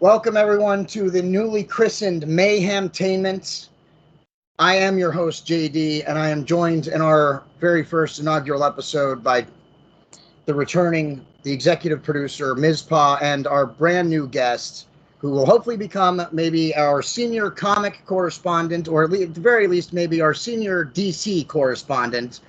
Welcome, everyone, to the newly christened Mayhemtainmen. I am your host, JD, and I am joined in our very first inaugural episode by the executive producer, Mizpah, and our brand new guest, who will hopefully become maybe our senior comic correspondent, or at the very least, maybe our senior DC correspondent,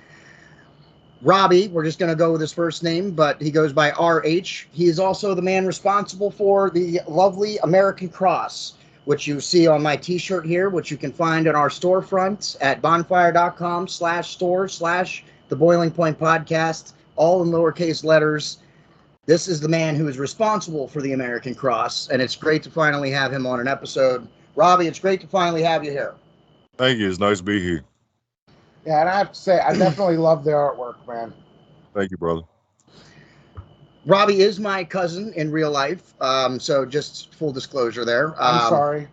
Robby. We're just going to go with his first name, but he goes by RH. He is also the man responsible for the lovely American Cross, which you see on my t-shirt here, which you can find in our storefront at bonfire.com/store/The Boiling Point Podcast, all in lowercase letters. This is the man who is responsible for the American Cross, and it's great to finally have him on an episode. Robby, it's great to finally have you here. Thank you. It's nice to be here. Yeah, and I have to say, I definitely love the artwork, man. Thank you, brother. Robby is my cousin in real life, so just full disclosure there. I'm sorry.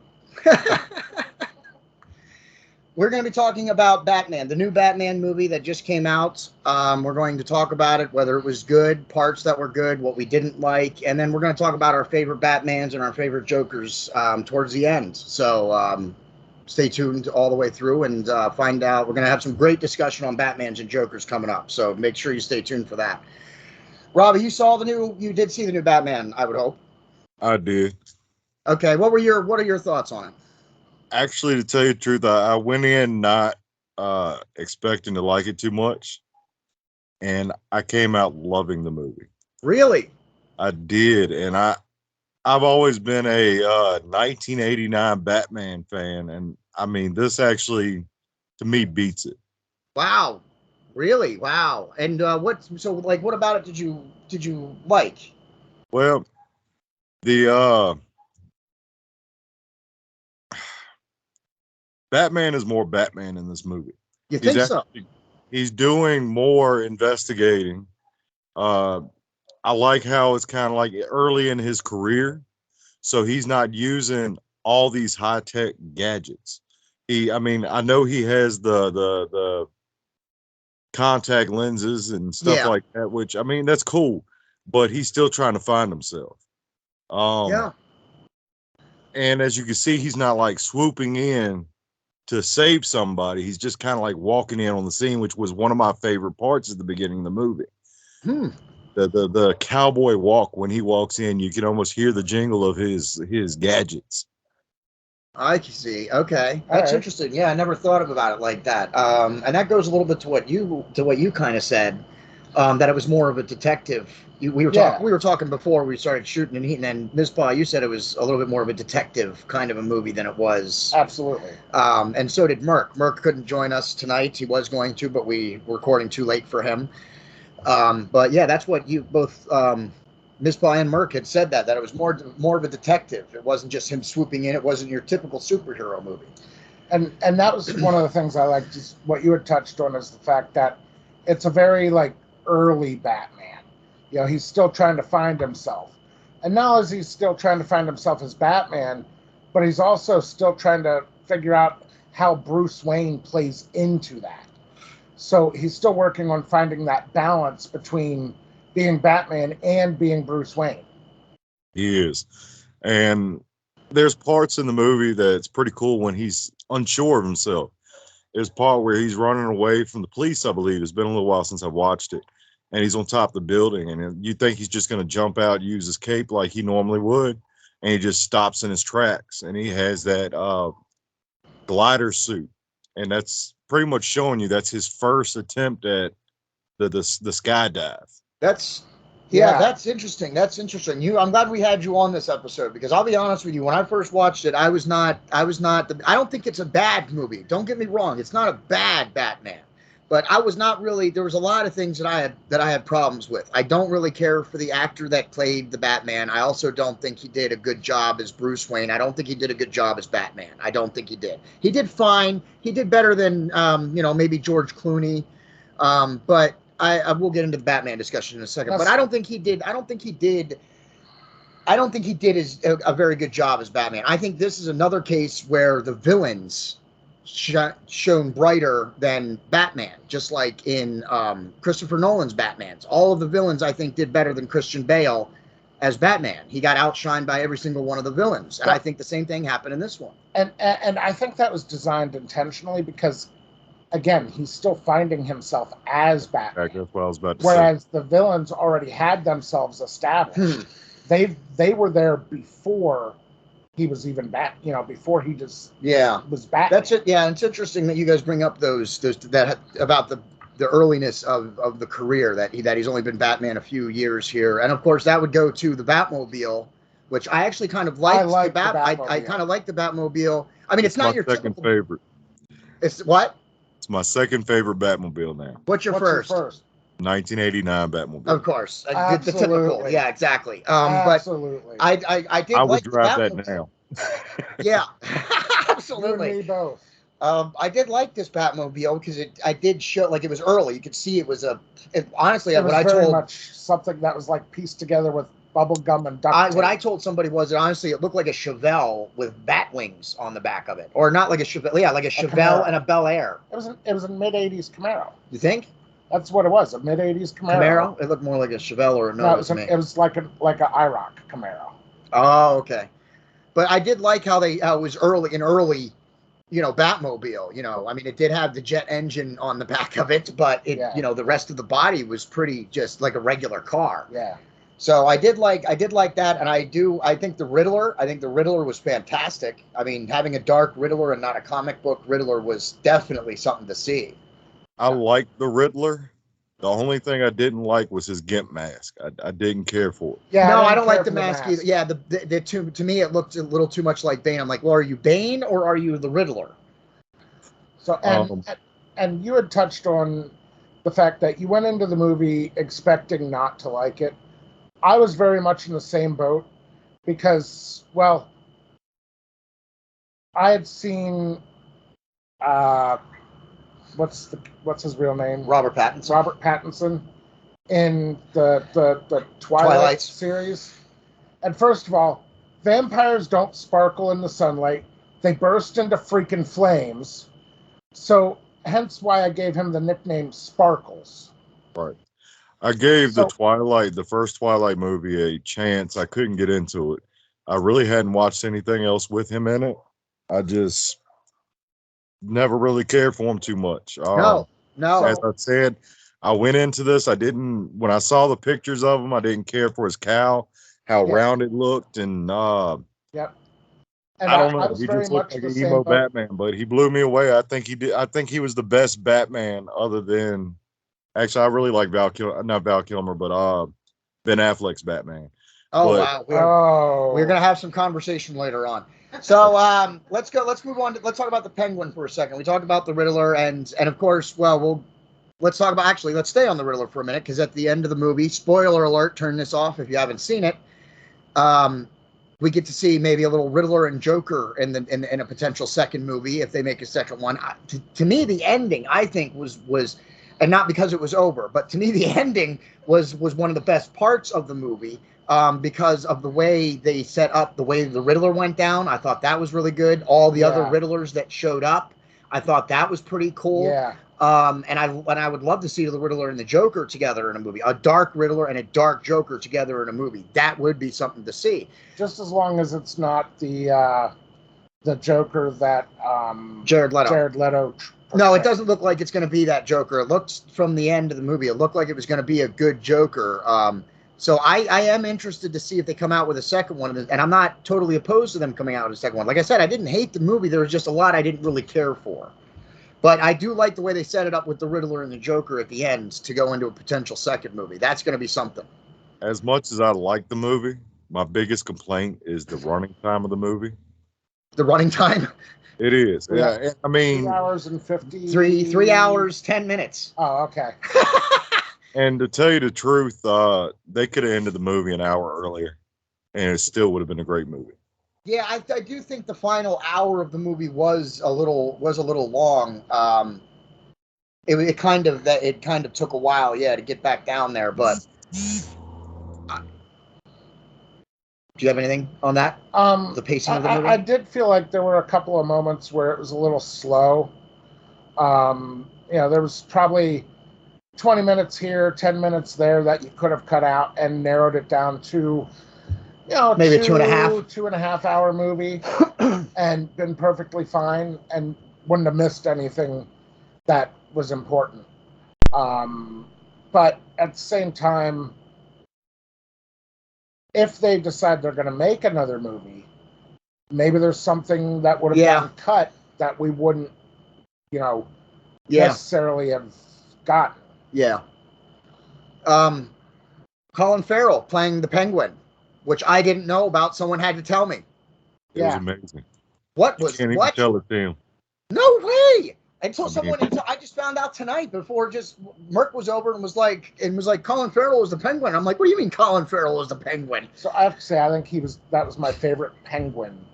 We're going to be talking about Batman, the new Batman movie that just came out. We're going to talk about it, whether it was good, parts that were good, what we didn't like, and then we're going to talk about our favorite Batmans and our favorite Jokers towards the end. So stay tuned all the way through and find out. We're going to have some great discussion on Batmans and Jokers coming up, so make sure you stay tuned for that. Robby, you did see the new Batman, I would hope. I did. Okay, what are your thoughts on it? Actually, to tell you the truth, I went in not expecting to like it too much, and I came out loving the movie. Really? I did, and I've always been a 1989 Batman fan, and I mean, this actually, to me, beats it. Wow. Really? Wow. And what about it did you like? Well, the Batman is more Batman in this movie. You think so? He's doing more investigating. I like how it's kind of like early in his career, so he's not using all these high-tech gadgets. I know he has the contact lenses and stuff like that, which, I mean, that's cool, but he's still trying to find himself. Yeah. And as you can see, he's not like swooping in to save somebody. He's just kind of like walking in on the scene, which was one of my favorite parts at the beginning of the movie. The cowboy walk, when he walks in, you can almost hear the jingle of his gadgets. I see. Okay, that's interesting. Yeah, I never thought about it like that. And that goes a little bit to what you kind of said, that it was more of a detective. We were talking before we started shooting, and Mizpah, you said it was a little bit more of a detective kind of a movie than it was. Absolutely. And so did Merc. Merc couldn't join us tonight. He was going to, but we were recording too late for him. But yeah, that's what you both, Mizpah and Merc had said that it was more of a detective. It wasn't just him swooping in. It wasn't your typical superhero movie. And that was one of the things I liked, just what you had touched on, is the fact that it's a very early Batman. You know, he's still trying to find himself. And not as he's still trying to find himself as Batman, but he's also still trying to figure out how Bruce Wayne plays into that. So he's still working on finding that balance between being Batman and being Bruce Wayne. He is. And there's parts in the movie that's pretty cool when he's unsure of himself. There's a part where he's running away from the police, I believe. It's been a little while since I've watched it. And he's on top of the building, and you think he's just going to jump out and use his cape like he normally would, and he just stops in his tracks. And he has that glider suit, and that's pretty much showing you that's his first attempt at the skydive. That's interesting. I'm glad we had you on this episode, because I'll be honest with you, when I first watched it, I don't think it's a bad movie. Don't get me wrong. It's not a bad Batman, but I was not really, there was a lot of things that I had problems with. I don't really care for the actor that played the Batman. I also don't think he did a good job as Bruce Wayne. I don't think he did a good job as Batman. I don't think he did. He did fine. He did better than, maybe George Clooney. But I will get into the Batman discussion in a second. But I don't think he did a very good job as Batman. I think this is another case where the villains shone brighter than Batman, just like in Christopher Nolan's Batmans. All of the villains, I think, did better than Christian Bale as Batman. He got outshined by every single one of the villains, and I think the same thing happened in this one. And I think that was designed intentionally because, again, he's still finding himself as Batman. That's what I was about to Whereas the villains already had themselves established. They were there before he was even before he just was Batman. That's it. Yeah, it's interesting that you guys bring up those that about the earliness of the career, that he's only been Batman a few years here, and of course that would go to the Batmobile, which I actually kind of liked. I kind of like the Batmobile. I mean, it's not your second typical favorite. It's what? It's my second favorite Batmobile now. What's your first? 1989 Batmobile. Of course, the typical. Yeah, exactly. Absolutely. But I would drive that now. Yeah, absolutely. You and me both. I did like this Batmobile because I did show, like, it was early. You could see it was honestly, it was what I very told much something that was like pieced together with bubble gum and duct tape. What I told somebody was that honestly it looked like a Chevelle with bat wings on the back of it, or not like a Chevelle, like a Chevelle and a Bel Air. It was a mid-'80s Camaro. You think? That's what it was, a mid-'80s Camaro. It looked more like a Chevelle or a No, it was like a IROC Camaro. Oh, okay. But I did like how it was early, Batmobile. I mean, it did have the jet engine on the back of it, but the rest of the body was pretty just like a regular car. Yeah. So I did like that, and I think the Riddler was fantastic. I mean, having a dark Riddler and not a comic book Riddler was definitely something to see. I liked the Riddler. The only thing I didn't like was his gimp mask. I didn't care for it. Yeah, no, I don't like the mask either. Yeah, to me it looked a little too much like Bane. I'm like, well, are you Bane or are you the Riddler? So and you had touched on the fact that you went into the movie expecting not to like it. I was very much in the same boat because, well, I had seen what's his real name? Robert Pattinson. Robert Pattinson in the Twilight series. And first of all, vampires don't sparkle in the sunlight. They burst into freaking flames. So hence why I gave him the nickname Sparkles. Right. I gave the first Twilight movie a chance. I couldn't get into it. I really hadn't watched anything else with him in it. I just never really cared for him too much. No. As I said, I went into this. When I saw the pictures of him, I didn't care for his cowl, how round it looked, and yep. And I don't know. He just looked like an emo Batman, but he blew me away. I think he did. I think he was the best Batman, other than, actually, I really like not Val Kilmer, but Ben Affleck's Batman. Oh, wow. We're gonna have some conversation later on. So let's move on. Let's talk about the Penguin for a second. We talked about the Riddler, and of course, let's stay on the Riddler for a minute, because at the end of the movie, spoiler alert, turn this off if you haven't seen it. We get to see maybe a little Riddler and Joker in a potential second movie if they make a second one. To me, the ending, I think, was, and not because it was over, but to me the ending was one of the best parts of the movie. Because of the way they set up, the way the Riddler went down. I thought that was really good. All the other Riddlers that showed up, I thought that was pretty cool. Yeah. And I would love to see the Riddler and the Joker together in a movie. A dark Riddler and a dark Joker together in a movie. That would be something to see. Just as long as it's not the Joker that Jared Leto. No, it doesn't look like it's going to be that Joker. It looked, from the end of the movie, it looked like it was going to be a good Joker. So I am interested to see if they come out with a second one, and I'm not totally opposed to them coming out with a second one. Like I said, I didn't hate the movie. There was just a lot I didn't really care for. But I do like the way they set it up with the Riddler and the Joker at the end to go into a potential second movie. That's going to be something. As much as I like the movie, my biggest complaint is the running time of the movie. The running time? It is. Yeah. I mean, 3 hours and 50. 3 hours, 10 minutes. Oh, okay. And to tell you the truth, they could have ended the movie an hour earlier, and it still would have been a great movie. Yeah, I do think the final hour of the movie was a little long. It kind of took a while, to get back down there. But do you have anything on that? The pacing of the movie. I did feel like there were a couple of moments where it was a little slow. There was probably 20 minutes here, 10 minutes there that you could have cut out and narrowed it down to You know, maybe a 2.5, 2.5 hour movie, and been perfectly fine, and wouldn't have missed anything that was important. But at the same time, if they decide they're going to make another movie, maybe there's something that would have been cut that we wouldn't, necessarily have gotten. Yeah. Colin Farrell playing the Penguin, which I didn't know about. Someone had to tell me. It was amazing. What You was can't what? even tell it to him. No way! Until I just found out tonight before Merc was over and was like Colin Farrell was the Penguin. I'm like, what do you mean Colin Farrell was the Penguin? So I have to say, I think that was my favorite Penguin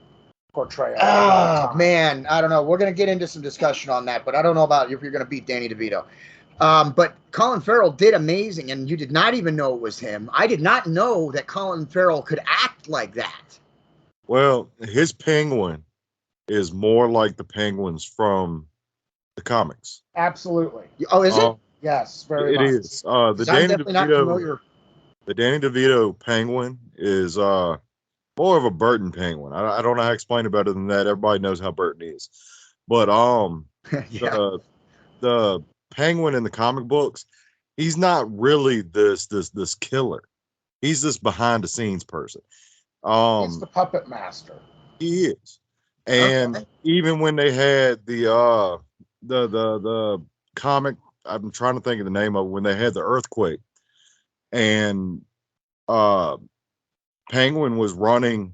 portrayal. Oh man, I don't know. We're gonna get into some discussion on that, but I don't know about if you're gonna beat Danny DeVito. But Colin Farrell did amazing, and you did not even know it was him. I did not know that Colin Farrell could act like that. Well, his Penguin is more like the Penguins from the comics. Absolutely. Oh, is it? Yes, very much. It is. The Danny DeVito Penguin is more of a Burton Penguin. I don't know how to explain it better than that. Everybody knows how Burton is. But the Penguin in the comic books, he's not really this killer. He's this behind the scenes person. He's the puppet master. He is. And even when they had the comic, I'm trying to think of the name of it, when they had the earthquake, and Penguin was running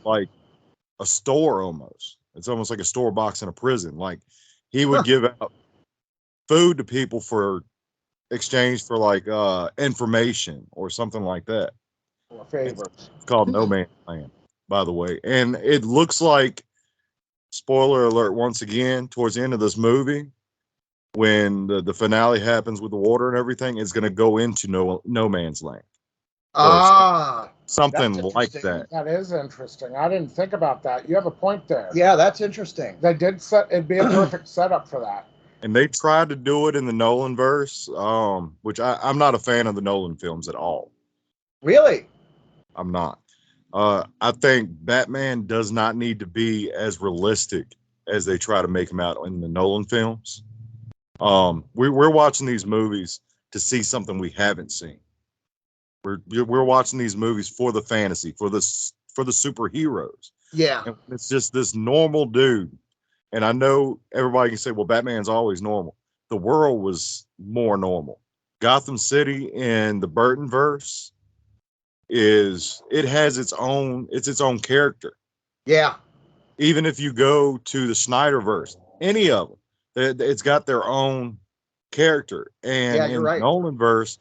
like a store almost. It's almost like a store box in a prison. Like he would give out food to people for exchange for like information or something like that. Or favors. It's called No Man's Land, by the way. And it looks like, spoiler alert once again, towards the end of this movie, when the finale happens with the water and everything, it's going to go into no man's land. Something like that. That is interesting. I didn't think about that. You have a point there. Yeah, that's interesting. They did it'd be a perfect setup for that. And they tried to do it in the Nolan verse, which I'm not a fan of the Nolan films at all. Really? I'm not. I think Batman does not need to be as realistic as they try to make him out in the Nolan films. We're watching these movies to see something we haven't seen. We're watching these movies for the fantasy, for the superheroes. Yeah. And it's just this normal dude. And I know everybody can say, well, Batman's always normal. The world was more normal. Gotham City in the Burton verse has its own character. Yeah. Even if you go to the Snyderverse, any of them, it's got their own character. And in the Nolan verse,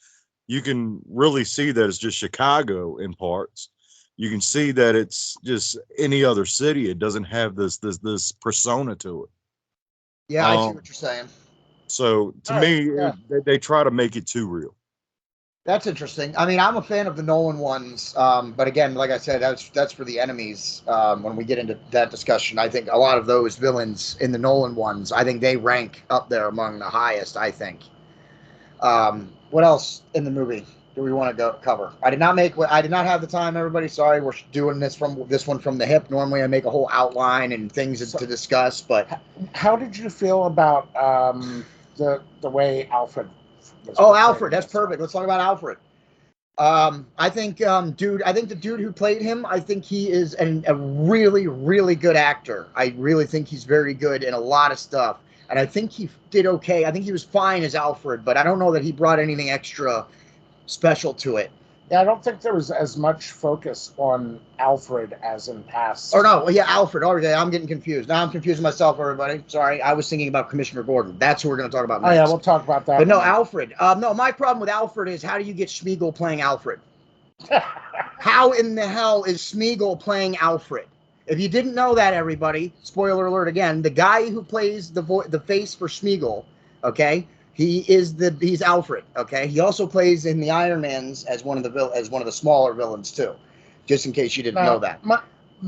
you can really see that it's just Chicago in parts. You can see that it's just any other city. It doesn't have this persona to it. Yeah, I see what you're saying. So to me, they try to make it too real. That's interesting. I mean, I'm a fan of the Nolan ones, but again, like I said, that's for the enemies. When we get into that discussion, I think a lot of those villains in the Nolan ones, I think they rank up there among the highest. I think. What else in the movie do we want to cover? I did not have the time. Everybody, sorry, we're doing this one from the hip. Normally, I make a whole outline and things to discuss. But how did you feel about the way Alfred? Alfred, that's perfect. Let's talk about Alfred. I think the dude who played him, I think he is a really, really good actor. I really think he's very good in a lot of stuff. And I think he did okay. I think he was fine as Alfred, but I don't know that he brought anything extra special to it. Yeah, I don't think there was as much focus on Alfred as in past. Or no, yeah, Alfred. Oh, yeah, I'm getting confused. Now I'm confusing myself, everybody. Sorry, I was thinking about Commissioner Gordon. That's who we're going to talk about next. Oh, yeah, we'll talk about that. But no, Alfred. No, my problem with Alfred is how do you get Smeagol playing Alfred? How in the hell is Smeagol playing Alfred? If you didn't know that, everybody, spoiler alert again, the guy who plays the face for Smeagol, okay, he's Alfred, okay? He also plays in the Iron Mans as one of the smaller villains too, just in case you didn't know that.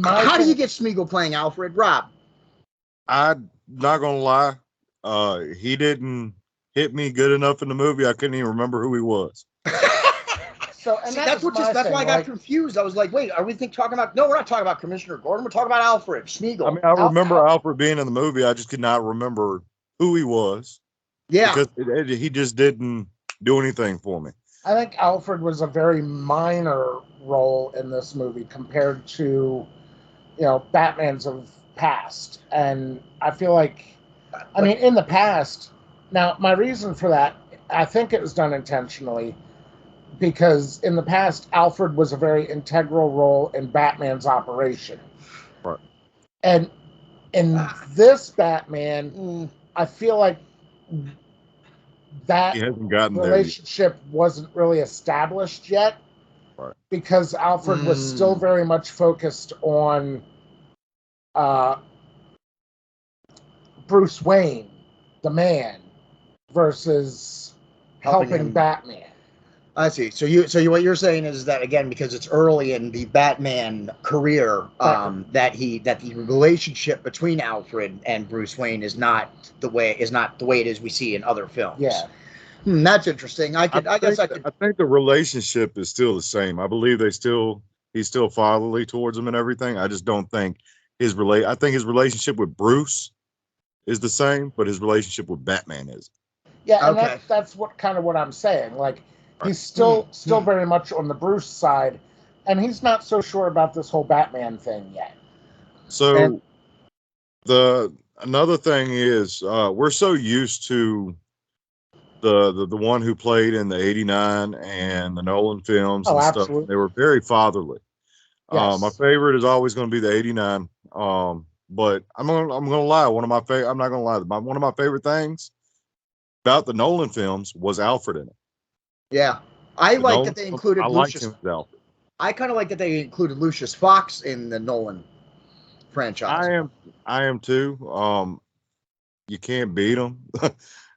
How do you get Smeagol playing Alfred, Rob? I'm not gonna lie, he didn't hit me good enough in the movie. I couldn't even remember who he was. So, and See, that's why I got confused. I was like, wait, are we talking about? No, we're not talking about Commissioner Gordon. We're talking about Alfred Schmeagol. I mean, I remember Alfred being in the movie. I just could not remember who he was. Yeah, because he just didn't do anything for me. I think Alfred was a very minor role in this movie compared to, Batman's of past. And I feel like, I mean, in the past, now my reason for that, I think it was done intentionally, because in the past, Alfred was a very integral role in Batman's operation. Right. And in this Batman, I feel like that He hasn't gotten relationship wasn't really established yet. Right. Because Alfred was still very much focused on Bruce Wayne, the man, versus helping Batman. I see. So what you're saying is that, again, because it's early in the Batman career, that the relationship between Alfred and Bruce Wayne is not the way it is we see in other films. Yeah. That's interesting. I think the relationship is still the same. I believe he's still fatherly towards him and everything. I just don't think I think his relationship with Bruce is the same, but his relationship with Batman is. Yeah, and that's what I'm saying. Like, he's still very much on the Bruce side, and he's not so sure about this whole Batman thing yet. So another thing is we're so used to the one who played in the 89 and the Nolan films and stuff. Absolutely. They were very fatherly. Yes. My favorite is always going to be the 89. But I'm gonna lie. I'm not gonna lie. One of my favorite things about the Nolan films was Alfred in it. Yeah, I like that they included Lucius. I kind of like that they included Lucius Fox in the Nolan franchise. I am too. You can't beat him.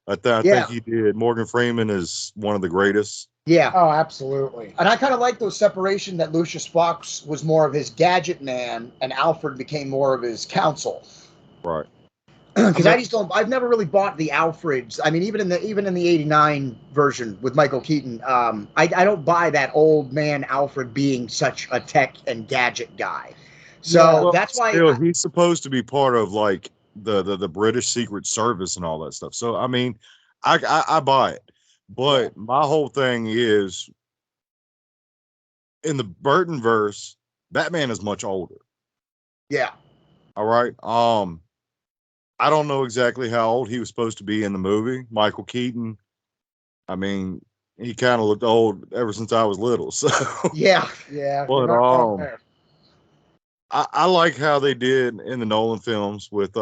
I think he did. Morgan Freeman is one of the greatest. Yeah. Oh, absolutely. And I kind of like those separation that Lucius Fox was more of his gadget man and Alfred became more of his counsel. Right. Because I've never really bought the Alfreds. I mean, even in the 89 version with Michael Keaton, I don't buy that old man Alfred being such a tech and gadget guy. So that's why he's supposed to be part of like the British Secret Service and all that stuff. So I mean, I buy it. But my whole thing is, in the Burton verse, Batman is much older. Yeah. All right. I don't know exactly how old he was supposed to be in the movie. Michael Keaton, I mean, he kind of looked old ever since I was little. So yeah. But I like how they did in the Nolan films with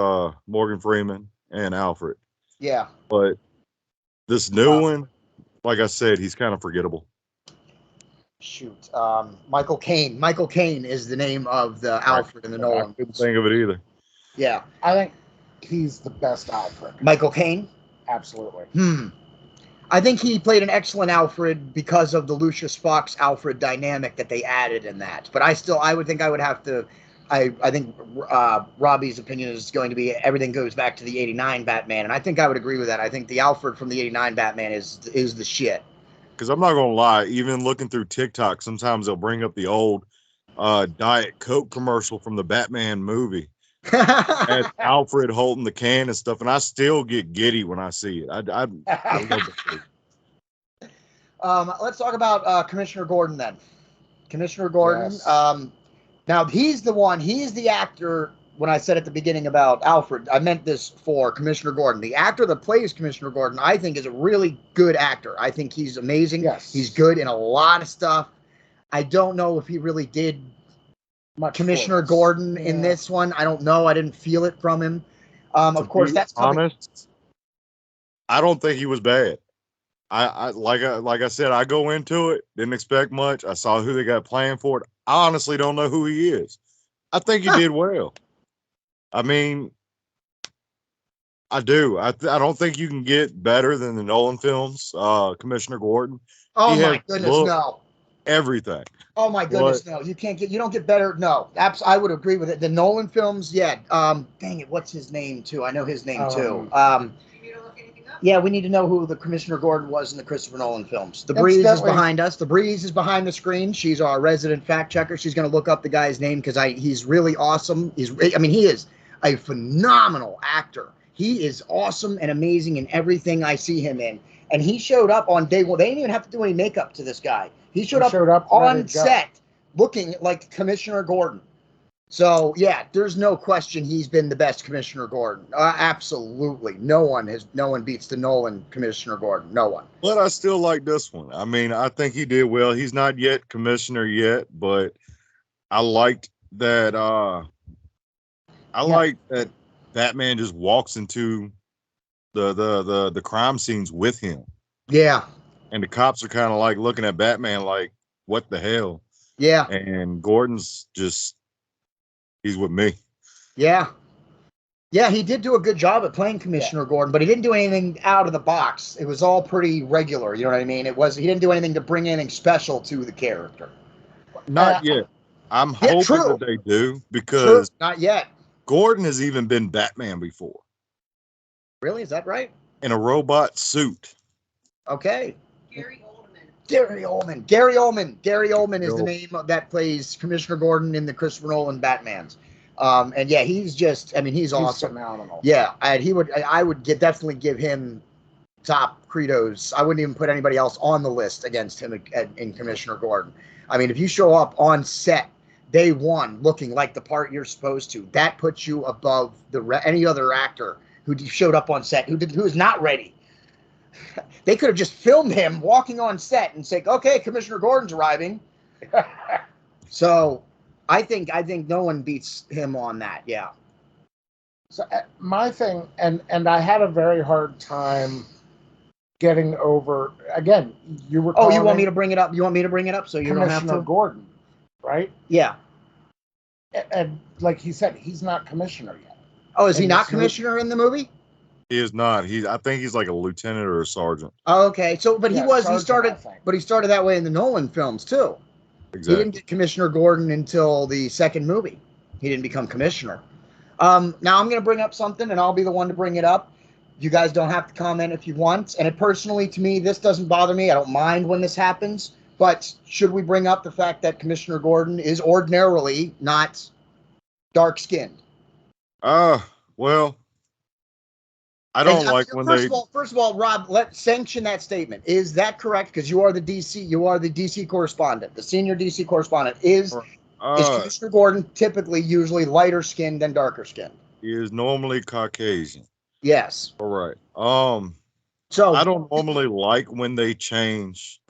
Morgan Freeman and Alfred. Yeah. But this new one, like I said, he's kind of forgettable. Shoot. Michael Caine. Michael Caine is the name of the Alfred in the Nolan. I couldn't think of it either. Yeah. I think he's the best Alfred. Michael Caine? Absolutely. I think he played an excellent Alfred because of the Lucius Fox Alfred dynamic that they added in that. But I think Robby's opinion is going to be everything goes back to the 89 Batman, and I think I would agree with that. I think the Alfred from the 89 Batman is the shit. Because I'm not gonna lie, even looking through TikTok, sometimes they'll bring up the old Diet Coke commercial from the Batman movie. As Alfred holding the can and stuff, and I still get giddy when I see it. Let's talk about Commissioner Gordon then. Commissioner Gordon. Yes. Now he's the actor. When I said at the beginning about Alfred, I meant this for Commissioner Gordon. The actor that plays Commissioner Gordon, I think, is a really good actor. I think he's amazing. Yes. He's good in a lot of stuff. I don't know if he really did Commissioner Gordon in this one. I don't know. I didn't feel it from him. Of course, that's honest. I don't think he was bad. I like I said, I go into it, didn't expect much. I saw who they got playing for it. I honestly don't know who he is. I think he did well. I mean, I do. I don't think you can get better than the Nolan films. Commissioner Gordon. Oh my goodness, no. Everything. Oh my goodness, no. You don't get better. No. I would agree with it. The Nolan films, yeah. Dang it, what's his name too? I know his name too. You need to look anything Yeah, we need to know who the Commissioner Gordon was in the Christopher Nolan films. The Breeze is behind us. The Breeze is behind the screen. She's our resident fact checker. She's going to look up the guy's name because he's really awesome. He is a phenomenal actor. He is awesome and amazing in everything I see him in. And he showed up on day one. They didn't even have to do any makeup to this guy. He showed up on set looking like Commissioner Gordon. So, yeah, there's no question he's been the best Commissioner Gordon. Absolutely. No one beats the Nolan Commissioner Gordon. No one. But I still like this one. I mean, I think he did well. He's not yet Commissioner yet, but I liked that like that Batman just walks into the crime scenes with him. Yeah. And the cops are kind of like looking at Batman like, what the hell? Yeah. And Gordon's just, he's with me. Yeah. Yeah, he did do a good job at playing Commissioner Gordon, but he didn't do anything out of the box. It was all pretty regular, you know what I mean? He didn't do anything to bring anything special to the character. Not yet. I'm hoping that they do, because not yet. Gordon has even been Batman before. Really? Is that right? In a robot suit. Okay. Gary Oldman is the name that plays Commissioner Gordon in the Christopher Nolan Batmans. And yeah, he's awesome. Phenomenal. Yeah, I would definitely give him top credos. I wouldn't even put anybody else on the list against him in Commissioner Gordon. I mean, if you show up on set day one looking like the part you're supposed to, that puts you above any other actor who showed up on set who is not ready. They could have just filmed him walking on set and say, "Okay, Commissioner Gordon's arriving." So, I think no one beats him on that. Yeah. So my thing, and I had a very hard time getting over. Again, you were. Oh, you want me to bring it up? You want me to bring it up so you don't have to? Commissioner Gordon, right? Yeah. And like he said, he's not commissioner yet. Oh, is he not commissioner in the movie? He is not. I think he's like a lieutenant or a sergeant. Oh, okay. So, but he started that way in the Nolan films too. Exactly. He didn't get Commissioner Gordon until the second movie. He didn't become commissioner. Now I'm going to bring up something, and I'll be the one to bring it up. You guys don't have to comment if you want. And personally, to me, this doesn't bother me. I don't mind when this happens. But should we bring up the fact that Commissioner Gordon is ordinarily not dark-skinned? Well, I don't like when First of all, Rob, let's sanction that statement. Is that correct? Because you are the DC correspondent, the senior DC correspondent. Is Commissioner Gordon usually lighter skinned than darker skinned? He is normally Caucasian. Yes. All right. So I don't normally like when they change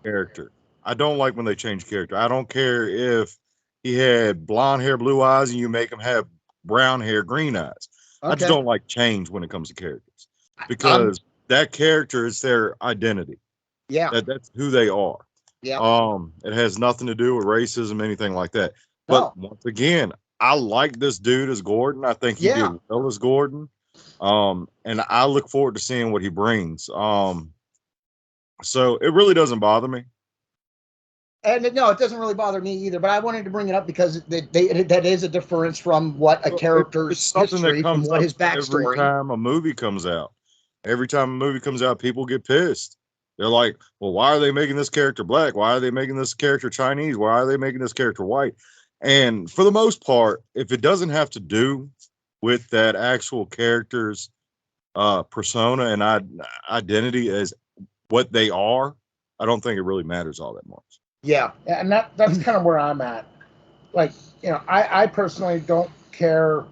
character. I don't like when they change character. I don't care if he had blonde hair, blue eyes, and you make him have brown hair, green eyes. Okay. I just don't like change when it comes to characters, because that character is their identity. Yeah. That's who they are. Yeah. It has nothing to do with racism, anything like that. But once again, I like this dude as Gordon. I think he did well as Gordon. And I look forward to seeing what he brings. So it really doesn't bother me. And no, it doesn't really bother me either. But I wanted to bring it up because that is a difference from what a character's history, from what his backstory. Every time a movie comes out, people get pissed. They're like, well, why are they making this character black? Why are they making this character Chinese? Why are they making this character white? And for the most part, if it doesn't have to do with that actual character's persona and identity as what they are, I don't think it really matters all that much. Yeah. And that's kind of where I'm at. Like, I personally don't care,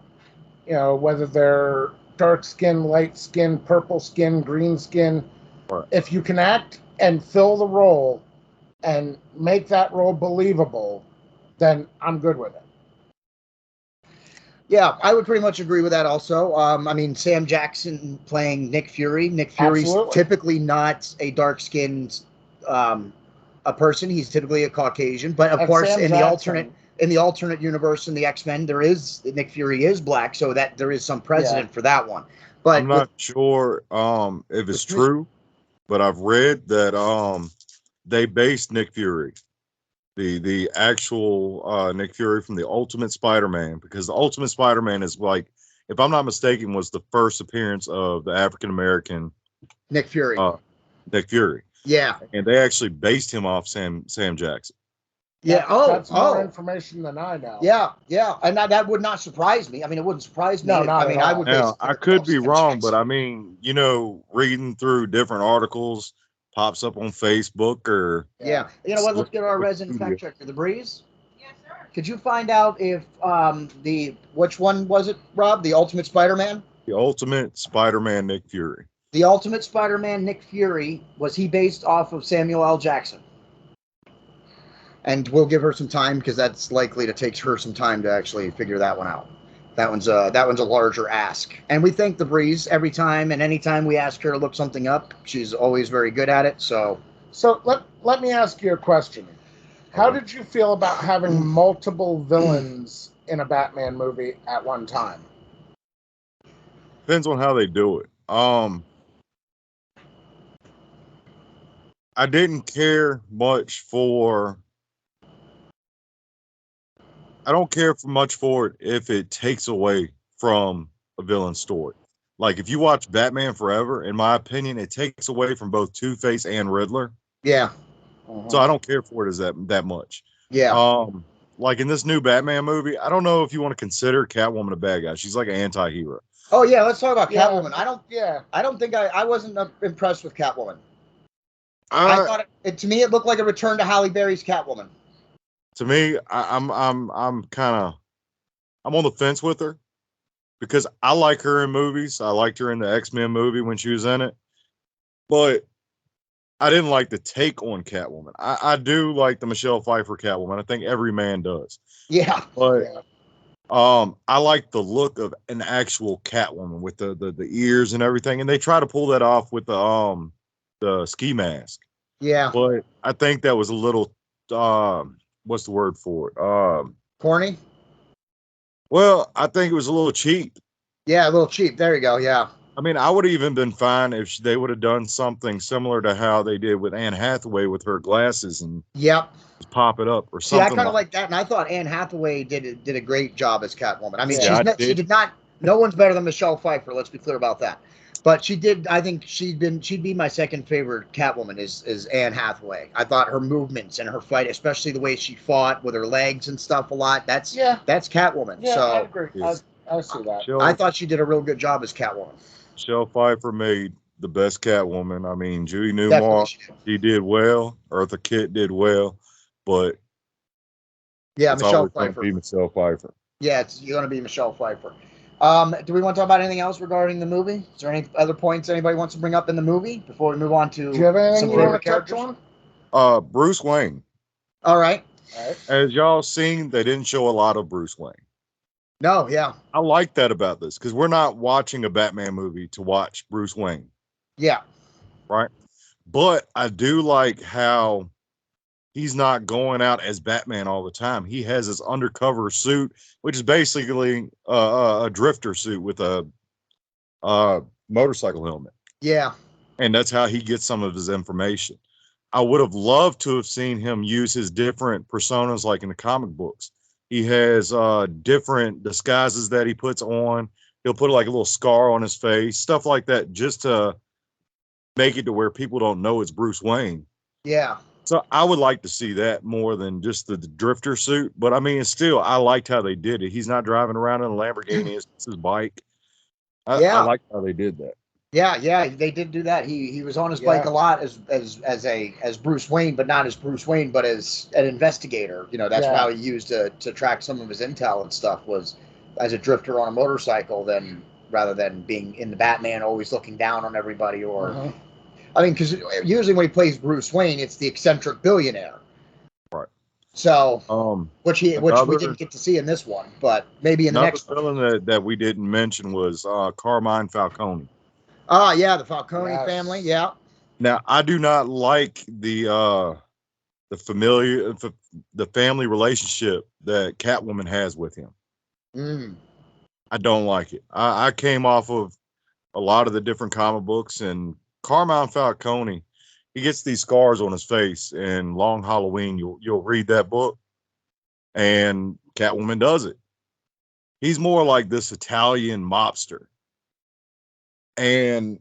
whether they're dark skin, light skin, purple skin, green skin. Right. If you can act and fill the role and make that role believable, then I'm good with it. Yeah, I would pretty much agree with that also. Sam Jackson playing Nick Fury. Nick Fury's typically not a dark-skinned a person. He's typically a Caucasian. But of course, in the alternate universe in the X-Men, Nick Fury is black, so that there is some precedent for that one. But I'm not sure if it's true, but I've read that they based Nick Fury, the actual Nick Fury from the Ultimate Spider-Man, because the Ultimate Spider-Man is like if I'm not mistaken, was the first appearance of the African American Nick Fury. Nick Fury. Yeah. And they actually based him off Sam Jackson. Yeah. That's more information than I know. Yeah. And that would not surprise me. I mean, it wouldn't surprise me. No, not at all. I would. Now, I could be wrong, but I mean, reading through different articles pops up on Facebook or. Yeah. You know what? Let's get our resident fact checker, the Breeze. Yes, sir. Could you find out if which one was it, Rob? The Ultimate Spider-Man? The Ultimate Spider-Man Nick Fury. The Ultimate Spider-Man Nick Fury, was he based off of Samuel L. Jackson? And we'll give her some time because that's likely to take her some time to actually figure that one out. That one's a larger ask. And we thank the Breeze every time and anytime we ask her to look something up. She's always very good at it. So let me ask you a question. How did you feel about having multiple villains in a Batman movie at one time? Depends on how they do it. I didn't care much for. I don't care for much for it if it takes away from a villain's story. Like if you watch Batman Forever, in my opinion, it takes away from both Two-Face and Riddler. Yeah. So I don't care for it as that much. Yeah. Like in this new Batman movie, I don't know if you want to consider Catwoman a bad guy. She's like an anti-hero. Oh yeah, let's talk about Yeah. Catwoman. I don't think I wasn't impressed with Catwoman. I thought to me it looked like a return to Halle Berry's Catwoman. To me, I'm on the fence with her because I like her in movies. I liked her in the X-Men movie when she was in it, but I didn't like the take on Catwoman. I do like the Michelle Pfeiffer Catwoman. I think every man does. Yeah. But I like the look of an actual Catwoman with the ears and everything, and they try to pull that off with the ski mask. Yeah. But I think that was a little what's the word for it? Corny? Well, I think it was a little cheap. Yeah, a little cheap. There you go. Yeah. I mean, I would have even been fine if they would have done something similar to how they did with Anne Hathaway with her glasses and Yep. just pop it up or See, something. I kind of like that, and I thought Anne Hathaway did a great job as Catwoman. I mean, Yeah, she did not. No one's better than Michelle Pfeiffer. Let's be clear about that. But she did. I think she'd be my second favorite Catwoman is Anne Hathaway. I thought her movements and her fight, especially the way she fought with her legs and stuff, a lot. That's Catwoman. Yeah, so I agree. I see that. I thought she did a real good job as Catwoman. Michelle Pfeiffer made the best Catwoman. I mean, Judy Newmar, she did well. Eartha Kitt did well, but yeah, it's Michelle always going to Pfeiffer. be Michelle Pfeiffer. Yeah, it's going to be Michelle Pfeiffer. Do we want to talk about anything else regarding the movie? Is there any other points anybody wants to bring up in the movie before we move on to Do you have anything some you want favorite to touch characters? on? Bruce Wayne. All right. As y'all seen, they didn't show a lot of Bruce Wayne. No, yeah. I like that about this because we're not watching a Batman movie to watch Bruce Wayne. Yeah. Right. But I do like how he's not going out as Batman all the time. He has his undercover suit, which is basically a drifter suit with a motorcycle helmet. Yeah. And that's how he gets some of his information. I would have loved to have seen him use his different personas like in the comic books. He has different disguises that he puts on. He'll put like a little scar on his face, stuff like that, just to make it to where people don't know it's Bruce Wayne. Yeah. So I would like to see that more than just the drifter suit. But I mean, still, I liked how they did it. He's not driving around in a Lamborghini. It's his bike. I like how they did that. Yeah, they did do that. He was on his bike a lot as Bruce Wayne, but not as Bruce Wayne, but as an investigator. You know, that's how he used to track some of his intel and stuff, was as a drifter on a motorcycle, rather than being in the Batman, always looking down on everybody. Or, I mean, because usually when he plays Bruce Wayne, it's the eccentric billionaire. Right. So, which we didn't get to see in this one, but maybe in the next one. Another villain that we didn't mention was Carmine Falcone. Yeah, the Falcone family. Yeah. Now, I do not like the family relationship that Catwoman has with him. I don't like it. I came off of a lot of the different comic books, and Carmine Falcone, he gets these scars on his face. And Long Halloween, you'll read that book, and Catwoman does it. He's more like this Italian mobster. And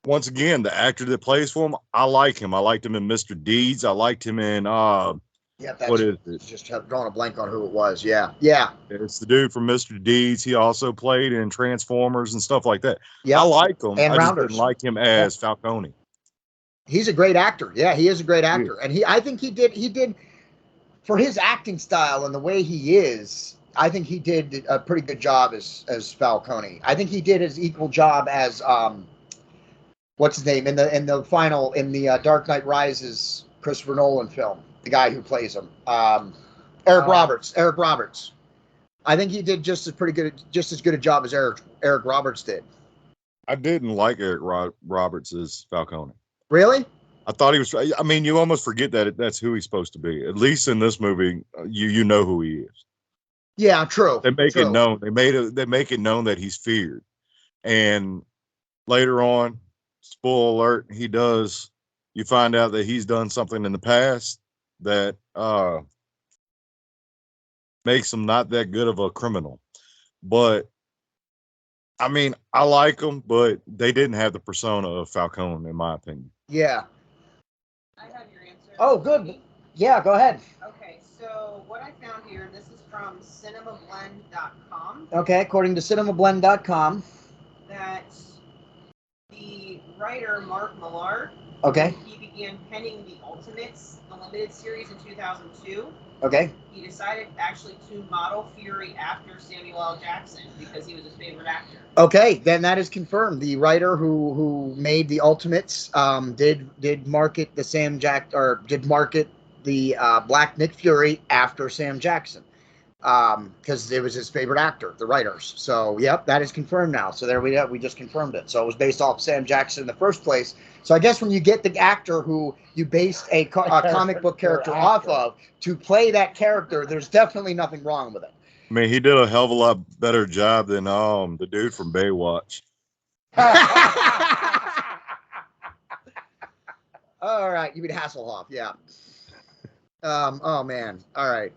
once again, the actor that plays for him, I like him. I liked him in Mr. Deeds. I liked him in what is it? Just drawing a blank on who it was. Yeah. It's the dude from Mr. Deeds. He also played in Transformers and stuff like that. Yeah, I like him. And I Rounders. just didn't like him as Falcone. He's a great actor. Yeah, he is a great actor, and I think he did for his acting style and the way he is. I think he did a pretty good job as Falcone. I think he did his equal job as what's his name in the Dark Knight Rises Christopher Nolan film. The guy who plays him, Eric Roberts. Eric Roberts. I think he did just as good a job as Eric Roberts did. I didn't like Eric Roberts as Falcone. Really? I thought he was. I mean, you almost forget that that's who he's supposed to be. At least in this movie, you know who he is. Yeah, true. They make it known. They make it known that he's feared. And later on, spoiler alert, he does. You find out that he's done something in the past that makes him not that good of a criminal. But I mean, I like him, but they didn't have the persona of Falcone, in my opinion. Yeah. I have your answer. Oh, good. Yeah, go ahead. Okay, so what I found here, and this is from cinemablend.com. Okay, according to cinemablend.com. That the writer Mark Millar, Okay. he began penning the Ultimates, the limited series in 2002. Okay. He decided actually to model Fury after Samuel L. Jackson because he was his favorite actor. Okay, then that is confirmed. The writer who made the Ultimates did market the Black Nick Fury after Sam Jackson because it was his favorite actor, the writers. So yep, that is confirmed now. So there we just confirmed it. So it was based off Sam Jackson in the first place. So I guess when you get the actor who you based a comic book character off of to play that character, there's definitely nothing wrong with it. I mean, he did a hell of a lot better job than the dude from Baywatch. All right, you mean Hasselhoff? Yeah. Oh man. All right.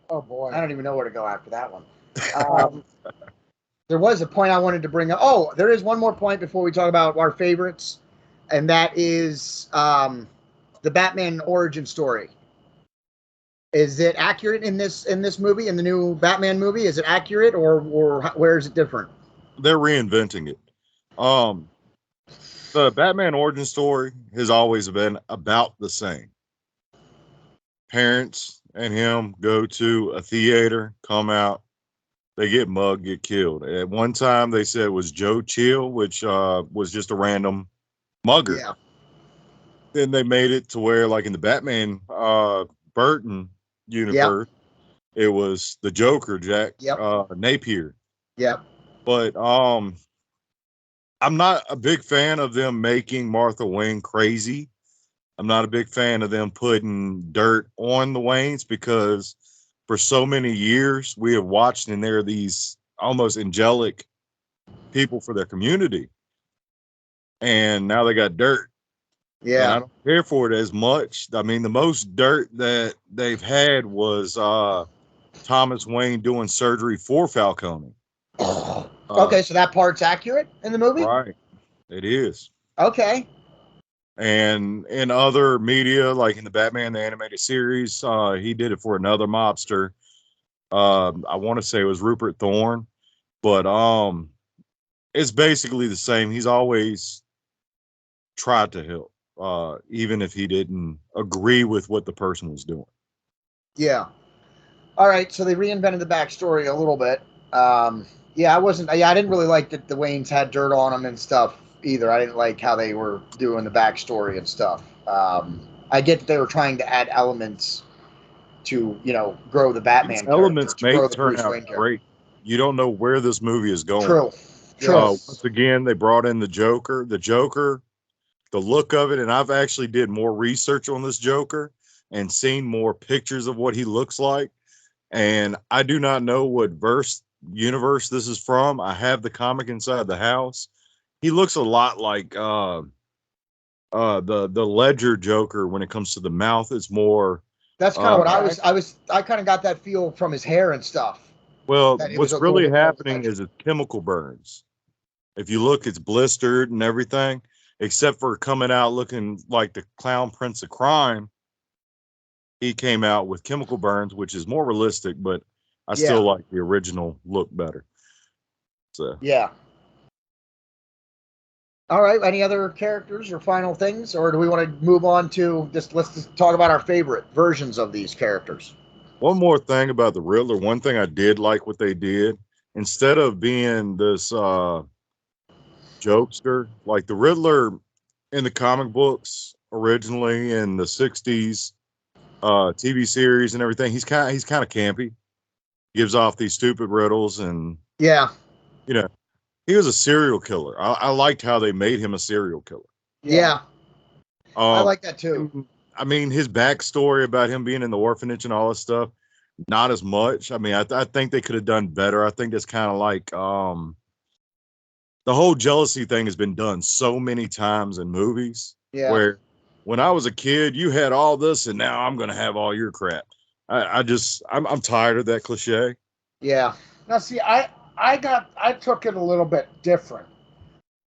Oh boy. I don't even know where to go after that one. There was a point I wanted to bring up. Oh, there is one more point before we talk about our favorites, and that is the Batman origin story. Is it accurate in this movie, in the new Batman movie? Is it accurate, or where is it different? They're reinventing it. The Batman origin story has always been about the same. Parents and him go to a theater, come out, they get mugged, get killed. At one time, they said it was Joe Chill, which was just a random mugger. Yeah. Then they made it to where, like in the Batman Burton universe, it was the Joker, Jack Napier. Yep. But I'm not a big fan of them making Martha Wayne crazy. I'm not a big fan of them putting dirt on the Waynes because for so many years we have watched and they're these almost angelic people for their community. And now they got dirt. Yeah. And I don't care for it as much. I mean, the most dirt that they've had was Thomas Wayne doing surgery for Falcone. Okay, so that part's accurate in the movie? Right. It is. Okay. And in other media, like in the Batman the Animated Series, he did it for another mobster. I want to say it was Rupert Thorne, but it's basically the same. He's always tried to help, even if he didn't agree with what the person was doing. Yeah. All right, so they reinvented the backstory a little bit. I didn't really like that the Waynes had dirt on them and stuff either. I didn't like how they were doing the backstory and stuff. I get that they were trying to add elements to, grow the Batman. These elements may grow turn out great. You don't know where this movie is going. True. Once again, they brought in the Joker. The Joker, the look of it, and I've actually did more research on this Joker and seen more pictures of what he looks like. And I do not know what universe this is from. I have the comic inside the house. He looks a lot like the Ledger Joker when it comes to the mouth. It's more. That's kind of what I kind of got that feel from his hair and stuff. Well, That it was what's a really little bit happening over-edged. is it's chemical burns. If you look, it's blistered and everything, except for coming out looking like the Clown Prince of Crime. He came out with chemical burns, which is more realistic, but I still like the original look better. So Yeah. All right. Any other characters or final things, or do we want to move on to let's just talk about our favorite versions of these characters? one more thing about the Riddler. One thing I did like what they did, instead of being this jokester, like the Riddler in the comic books originally in the 60s, TV series and everything, he's kind of campy. Gives off these stupid riddles, and Yeah. you know, he was a serial killer. I liked how they made him a serial killer. Yeah. I Um, like that too. I mean, his backstory about him being in the orphanage and all this stuff, not as much. I mean, I think they could have done better. I think that's kind of like the whole jealousy thing has been done so many times in movies. Yeah. Where when I was a kid, you had all this, and now I'm going to have all your crap. I'm tired of that cliche. Yeah. Now, see, I took it a little bit different.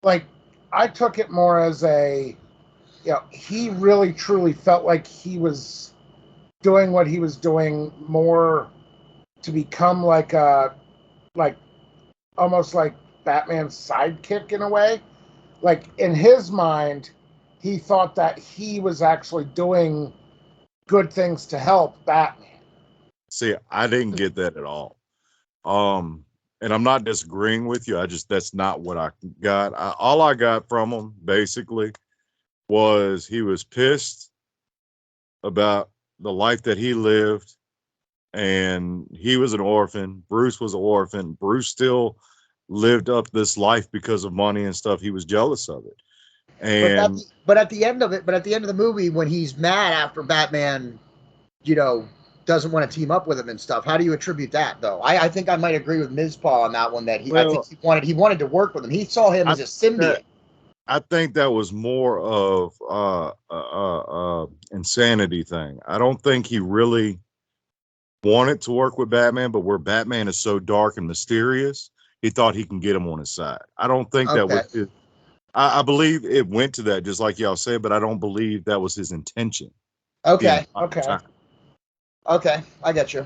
Like, I took it more as he really truly felt like he was doing what he was doing more to become like almost like Batman's sidekick in a way. Like, in his mind, he thought that he was actually doing good things to help Batman. See, I didn't get that at all. And I'm not disagreeing with you. That's not what I got. All I got from him basically was he was pissed about the life that he lived, and he was an orphan. Bruce was an orphan. Bruce still lived up this life because of money and stuff. He was jealous of it. And But at the end of the movie, when he's mad after Batman, doesn't want to team up with him and stuff, how do you attribute that though? I think I might agree with Mizpah on that one. That I think he wanted to work with him. He saw him as a symbiote. I think that was more of insanity thing. I don't think he really wanted to work with Batman, but where Batman is so dark and mysterious, he thought he can get him on his side. I don't think that was his. I believe it went to that, just like y'all said, but I don't believe that was his intention. Okay. Okay. I got you.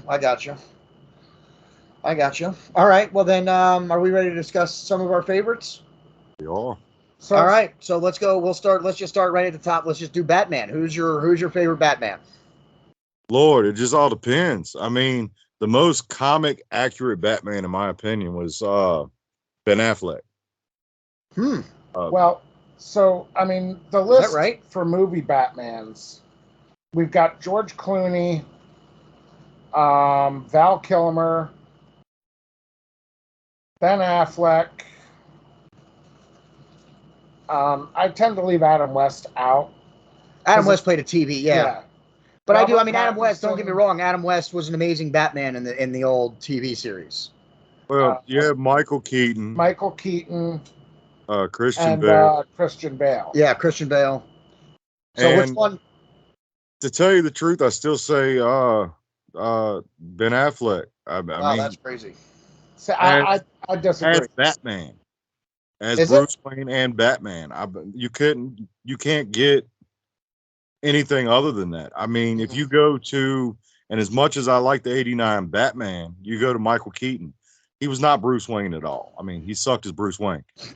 All right. Well then, are we ready to discuss some of our favorites? We are. So, all right. So let's go. Let's just start right at the top. Let's just do Batman. Who's your favorite Batman? Lord, it just all depends. I mean, the most comic accurate Batman, in my opinion, was Ben Affleck. Well, so I mean, the list for movie Batmans, we've got George Clooney, Val Kilmer, Ben Affleck. I tend to leave Adam West out. Adam West played a TV, yeah. But Robert I mean, Adam West, don't get me wrong, Adam West was an amazing Batman in the old TV series. Well, Michael Keaton. Christian Bale. Christian Bale. Yeah, Christian Bale. So which one? To tell you the truth, I still say Ben Affleck. I mean, that's crazy. So I disagree. As Batman, as Bruce Wayne and Batman, you can't get anything other than that. I mean, if you go to, and as much as I like the '89 Batman, you go to Michael Keaton. He was not Bruce Wayne at all. I mean, he sucked as Bruce Wayne. He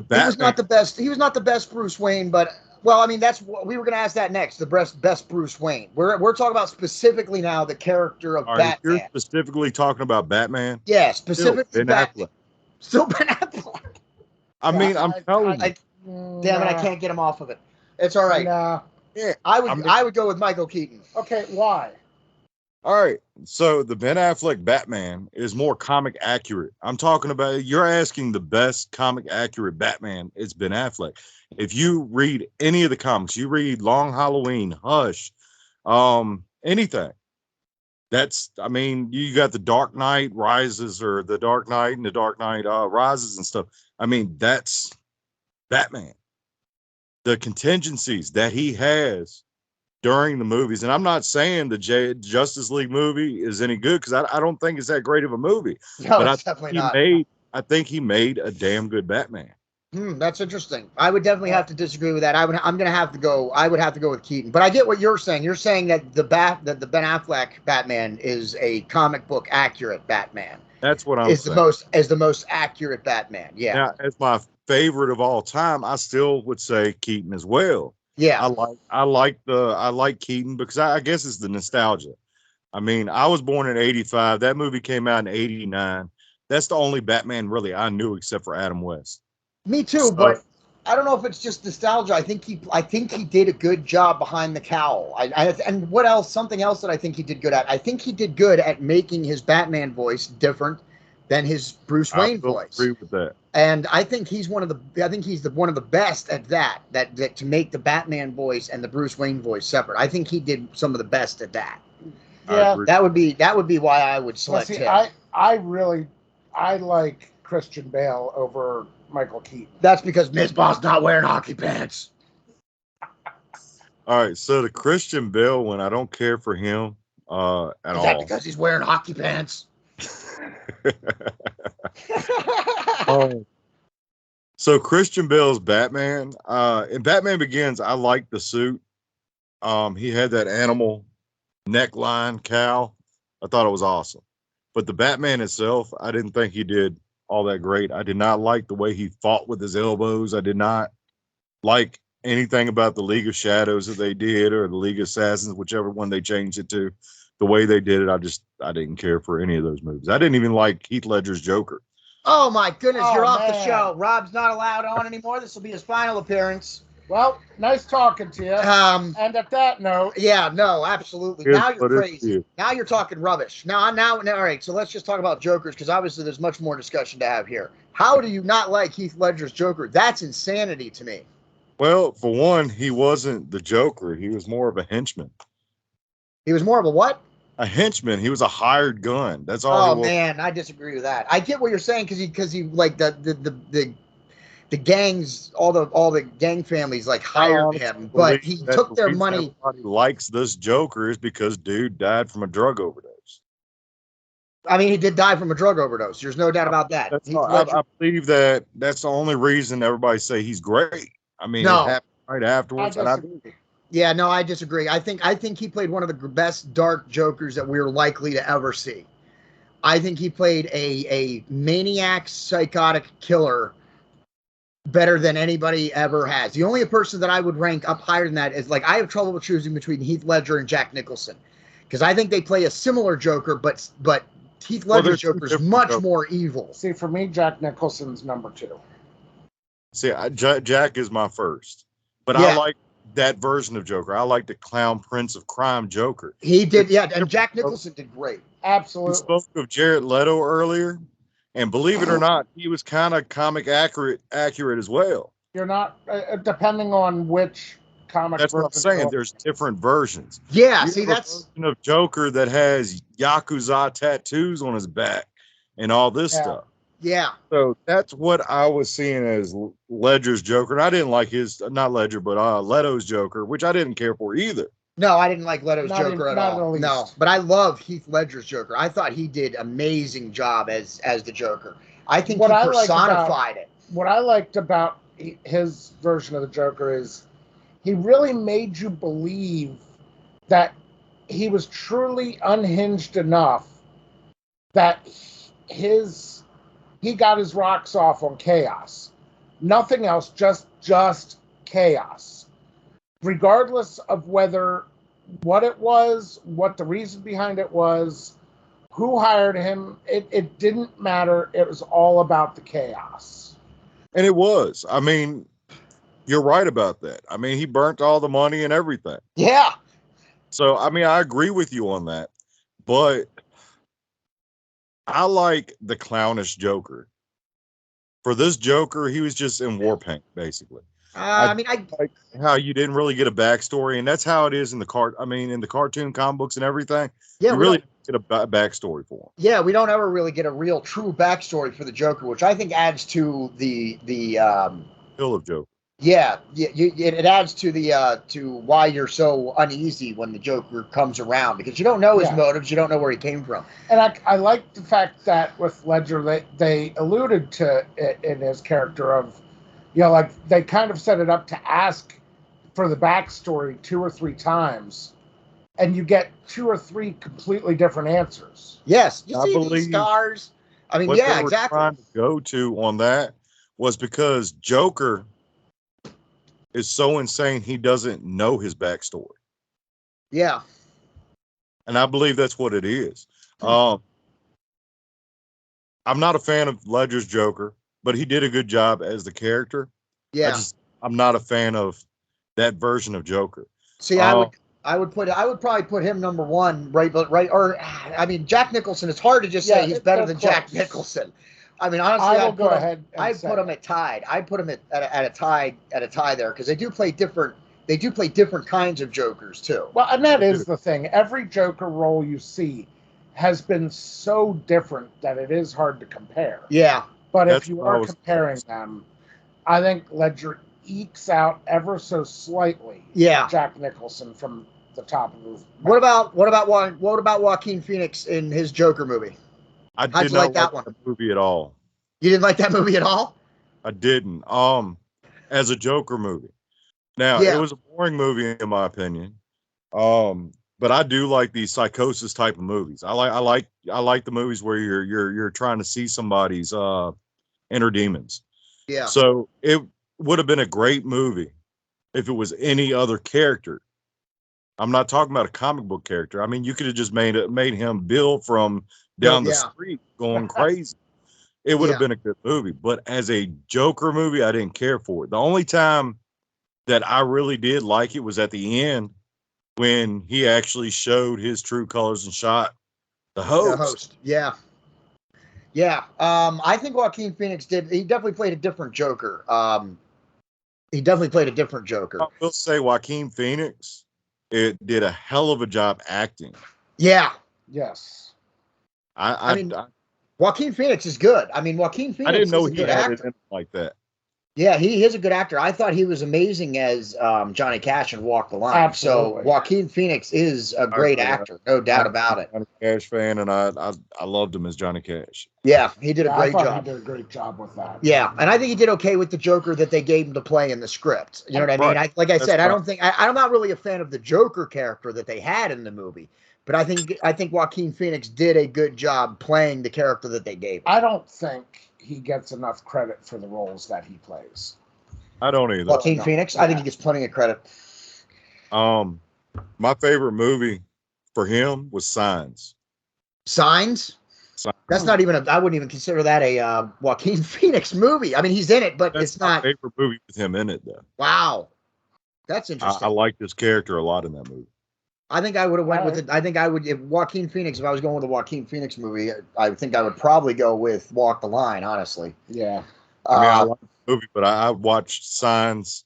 was not the best. He was not the best Bruce Wayne, but well, I mean, that's what we were going to ask that next. The best Bruce Wayne. We're talking about specifically now the character of Batman. You're specifically talking about Batman. Yeah, specifically Ben Affleck. Still Ben Affleck. I mean, I'm telling you. Damn it, I can't get him off of it. It's all right. Nah. Yeah, I would go with Michael Keaton. Okay, why? All right, so the Ben Affleck Batman is more comic accurate. I'm talking about, you're asking the best comic accurate Batman, it's Ben Affleck. If you read any of the comics, you read Long Halloween, Hush, anything. I mean, you got the Dark Knight Rises, or the Dark Knight and the Dark Knight Rises and stuff. I mean, that's Batman. The contingencies that he has during the movies. And I'm not saying the Justice League movie is any good, because I don't think it's that great of a movie. No, But it's definitely not. I think he made a damn good Batman. That's interesting. I would definitely have to disagree with that. I would have to go with Keaton. But I get what you're saying. You're saying that the Ben Affleck Batman is a comic book accurate Batman. That's what I'm saying. Is the most accurate Batman. Yeah. Now, as my favorite of all time, I still would say Keaton as well. Yeah. I like Keaton because I guess it's the nostalgia. I mean, I was born in '85. That movie came out in '89. That's the only Batman really I knew except for Adam West. Me too, but I don't know if it's just nostalgia. I think he did a good job behind the cowl. And what else? Something else that I think he did good at. I think he did good at making his Batman voice different than his Bruce Wayne voice. I agree with that. And I think he's one of the best at that to make the Batman voice and the Bruce Wayne voice separate. I think he did some of the best at that. Yeah, that would be why I would select him. I like Christian Bale over Michael Keaton. That's because Mizpah's not wearing hockey pants. All right, so the Christian Bale one, I don't care for him at all. Is that because he's wearing hockey pants? So Christian Bale's Batman. In Batman Begins, I liked the suit. He had that animal neckline cowl. I thought it was awesome. But the Batman itself, I didn't think he did all that great. I did not like the way he fought with his elbows. I did not like anything about the League of Shadows that they did, or the League of Assassins, whichever one they changed it to. The way they did it, I didn't care for any of those movies. I didn't even like Heath Ledger's Joker. Oh my goodness, you're off the man. show. Rob's not allowed on anymore. This will be his final appearance. Well, nice talking to you. And at that note, yeah, no, absolutely. Now you're crazy. Now you're talking rubbish. Now, all right. So let's just talk about Jokers, because obviously there's much more discussion to have here. How do you not like Heath Ledger's Joker? That's insanity to me. Well, for one, he wasn't the Joker. He was more of a henchman. He was more of a what? A henchman. He was a hired gun. That's all. Oh man, I disagree with that. I get what you're saying because he like the gangs, all the gang families like hired him, but he took their money. Everybody likes this Joker is because dude died from a drug overdose. I mean, he did die from a drug overdose. There's no doubt about that. I believe that's the only reason everybody say he's great. I mean, it happened right afterwards. Yeah, no, I disagree. I think he played one of the best dark Jokers that we're likely to ever see. I think he played a maniac, psychotic killer better than anybody ever has. The only person that I would rank up higher than that is, like, I have trouble with choosing between Heath Ledger and Jack Nicholson, because I think they play a similar Joker, but Heath Ledger's Joker is much more evil. See, for me, Jack Nicholson's number 2. See, Jack is my first, but I like that version of Joker. I like the clown prince of crime Joker. He did, yeah, and Jack Nicholson did great. Absolutely. We spoke of Jared Leto earlier, and believe it or not, he was kind of comic accurate as well. You're not, depending on which comic. That's what I'm saying. There's different versions. Yeah, see, that's a version of Joker that has Yakuza tattoos on his back and all this stuff. Yeah. So that's what I was seeing as Ledger's Joker. And I didn't like not Ledger, but Leto's Joker, which I didn't care for either. No, I didn't like Leto's Joker at all. No, but I love Heath Ledger's Joker. I thought he did amazing job as the Joker. I think he personified it. What I liked about his version of the Joker is he really made you believe that he was truly unhinged enough that he got his rocks off on chaos. Nothing else, just chaos. Regardless of what it was, what the reason behind it was, who hired him, it didn't matter. It was all about the chaos. And it was. I mean, you're right about that. I mean, he burnt all the money and everything. Yeah. So, I mean, I agree with you on that. But I like the clownish Joker. For this Joker, he was just in war paint, basically. I like how you didn't really get a backstory, and that's how it is in the cartoon comic books and everything. Yeah, you really get a backstory for him. Yeah, we don't ever really get a real true backstory for the Joker, which I think adds to the appeal of Joker. Yeah, it adds to the to why you're so uneasy when the Joker comes around, because you don't know his Yeah. motives, you don't know where he came from. And I like the fact that with Ledger, they alluded to it in his character of, like they kind of set it up to ask for the backstory 2 or 3 times, and you get 2 or 3 completely different answers. Yes, you I see these believe stars. I mean, what yeah, they were exactly. trying to go to on that was because Joker is so insane he doesn't know his backstory. Yeah, And I believe that's what it is. I'm not a fan of Ledger's Joker, but he did a good job as the character. yeah. I'm not a fan of that version of Joker. See, I would probably put him number 1, right? But or I mean, Jack Nicholson. It's hard to just say he's better than Jack Nicholson. I mean, honestly, I will go ahead. I'd put him at tied. I'd put him at a tie there, because they do play different. They do play different kinds of Jokers too. Well, and that is the thing. Every Joker role you see has been so different that it is hard to compare. Yeah. But if you are comparing them, I think Ledger ekes out ever so slightly. Yeah. Jack Nicholson from the top of the. What about Joaquin Phoenix in his Joker movie? I did not like that movie at all. You didn't like that movie at all? I didn't. As a Joker movie. Now, it was a boring movie in my opinion. But I do like the psychosis type of movies. I like the movies where you're trying to see somebody's inner demons. Yeah. So it would have been a great movie if it was any other character. I'm not talking about a comic book character. I mean, you could have just made him Bill from down the street going crazy. It would have been a good movie. But as a Joker movie, I didn't care for it. The only time that I really did like it was at the end when he actually showed his true colors and shot the host. Yeah. Yeah. I think Joaquin Phoenix he definitely played a different Joker. I will say Joaquin Phoenix, it did a hell of a job acting. Yeah. Yes. I mean, Joaquin Phoenix is good. I mean, Joaquin Phoenix I didn't know is a he good had actor. it like that. Yeah, he is a good actor. I thought he was amazing as Johnny Cash in Walk the Line. Absolutely. So Joaquin Phoenix is a great actor, no doubt about it. I'm a Cash fan, and I loved him as Johnny Cash. Yeah, he did a great job. He did a great job with that. Yeah, and I think he did okay with the Joker that they gave him to play in the script. You know what I mean? Like I said, I don't think I'm not really a fan of the Joker character that they had in the movie, but I think Joaquin Phoenix did a good job playing the character that they gave him. I don't think he gets enough credit for the roles that he plays. I don't either. Joaquin Phoenix? I think he gets plenty of credit. My favorite movie for him was Signs. Signs? That's not even I wouldn't even consider that a Joaquin Phoenix movie. I mean, he's in it, but it's not. My favorite movie with him in it, though. Wow. That's interesting. I liked his character a lot in that movie. I think I would have went with it. I think I would, if Joaquin Phoenix, if I was going with a Joaquin Phoenix movie, I think I would probably go with Walk the Line, honestly. Yeah. I mean, I like the movie, but I watched Signs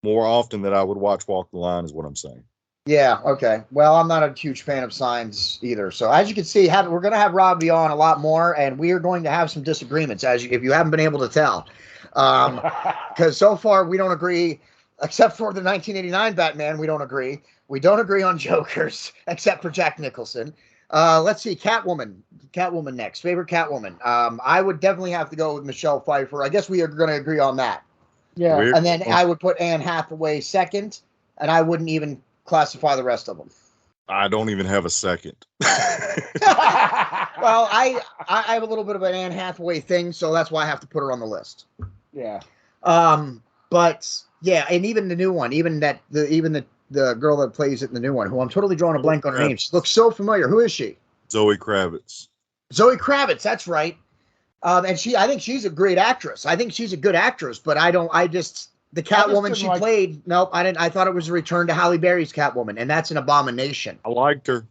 more often than I would watch Walk the Line, is what I'm saying. Yeah, okay. Well, I'm not a huge fan of Signs either. So as you can see, we're going to have Robby on a lot more, and we are going to have some disagreements, if you haven't been able to tell. Because so far we don't agree, except for the 1989 Batman, we don't agree. We don't agree on Jokers, except for Jack Nicholson. Let's see, Catwoman next. Favorite Catwoman. I would definitely have to go with Michelle Pfeiffer. I guess we are going to agree on that. Yeah. And then I would put Anne Hathaway second, and I wouldn't even classify the rest of them. I don't even have a second. Well, I have a little bit of an Anne Hathaway thing, so that's why I have to put her on the list. Yeah. But yeah, and even the new one, even the girl that plays it in the new one, who I'm totally drawing a blank on her name. She looks so familiar. Who is she? Zoe Kravitz. Zoe Kravitz, that's right. And I think she's a great actress. I think she's a good actress, but the Catwoman she played, nope, I didn't. I thought it was a return to Halle Berry's Catwoman, and that's an abomination. I liked her.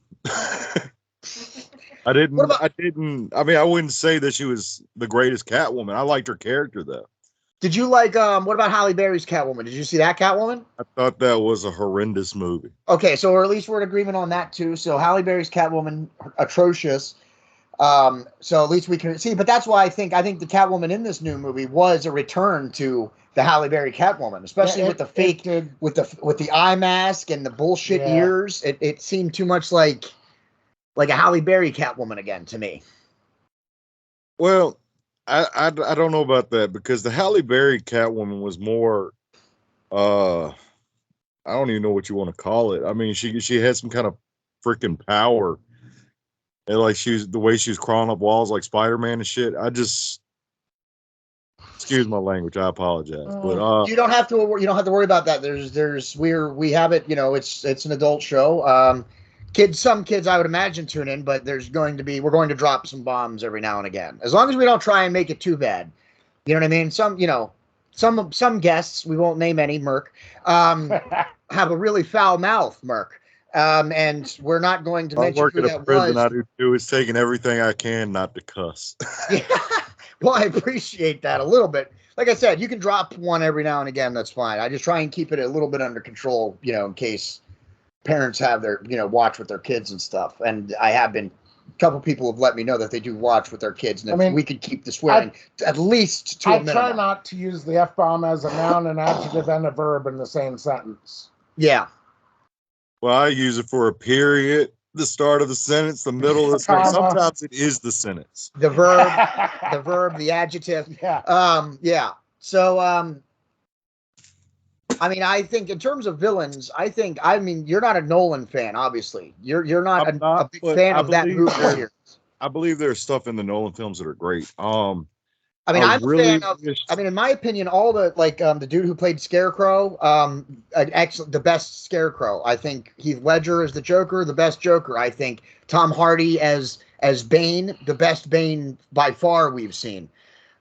I wouldn't say that she was the greatest Catwoman. I liked her character, though. Did you like, what about Halle Berry's Catwoman? Did you see that Catwoman? I thought that was a horrendous movie. Okay, so at least we're in agreement on that, too. So Halle Berry's Catwoman, atrocious. So at least we can see. But that's why I think the Catwoman in this new movie was a return to the Halle Berry Catwoman, especially with the fake, with the eye mask and the bullshit ears. It seemed too much like a Halle Berry Catwoman again to me. Well, I don't know about that, because the Halle Berry Catwoman was more, I don't even know what you want to call it. I mean, she had some kind of freaking power, and like the way she was crawling up walls like Spider-Man and shit. Excuse my language, I apologize, but you don't have to worry about that. We have it. It's an adult show. Some kids I would imagine tune in, but we're going to drop some bombs every now and again, as long as we don't try and make it too bad. You know what I mean? Some guests, we won't name any, Merc, have a really foul mouth, Merc. And we're not going to mention who that was. I do is taking everything I can not to cuss. Yeah. Well, I appreciate that a little bit. Like I said, you can drop one every now and again. That's fine. I just try and keep it a little bit under control, in case parents have their, watch with their kids and stuff. And a couple people have let me know that they do watch with their kids. And if we could keep the swearing at least to a minimum. I try not to use the F-bomb as a noun, an adjective, and a verb in the same sentence. Yeah. Well, I use it for a period, the start of the sentence, the middle of the sentence. Sometimes it is the sentence. The verb, the adjective. Yeah. Yeah. So, I think in terms of villains, you're not a Nolan fan, obviously. You're not a big fan of that movie here. I believe there's stuff in the Nolan films that are great. I'm a fan of. In my opinion, all the dude who played Scarecrow, the best Scarecrow. I think Heath Ledger is the Joker, the best Joker. I think Tom Hardy as Bane, the best Bane by far we've seen.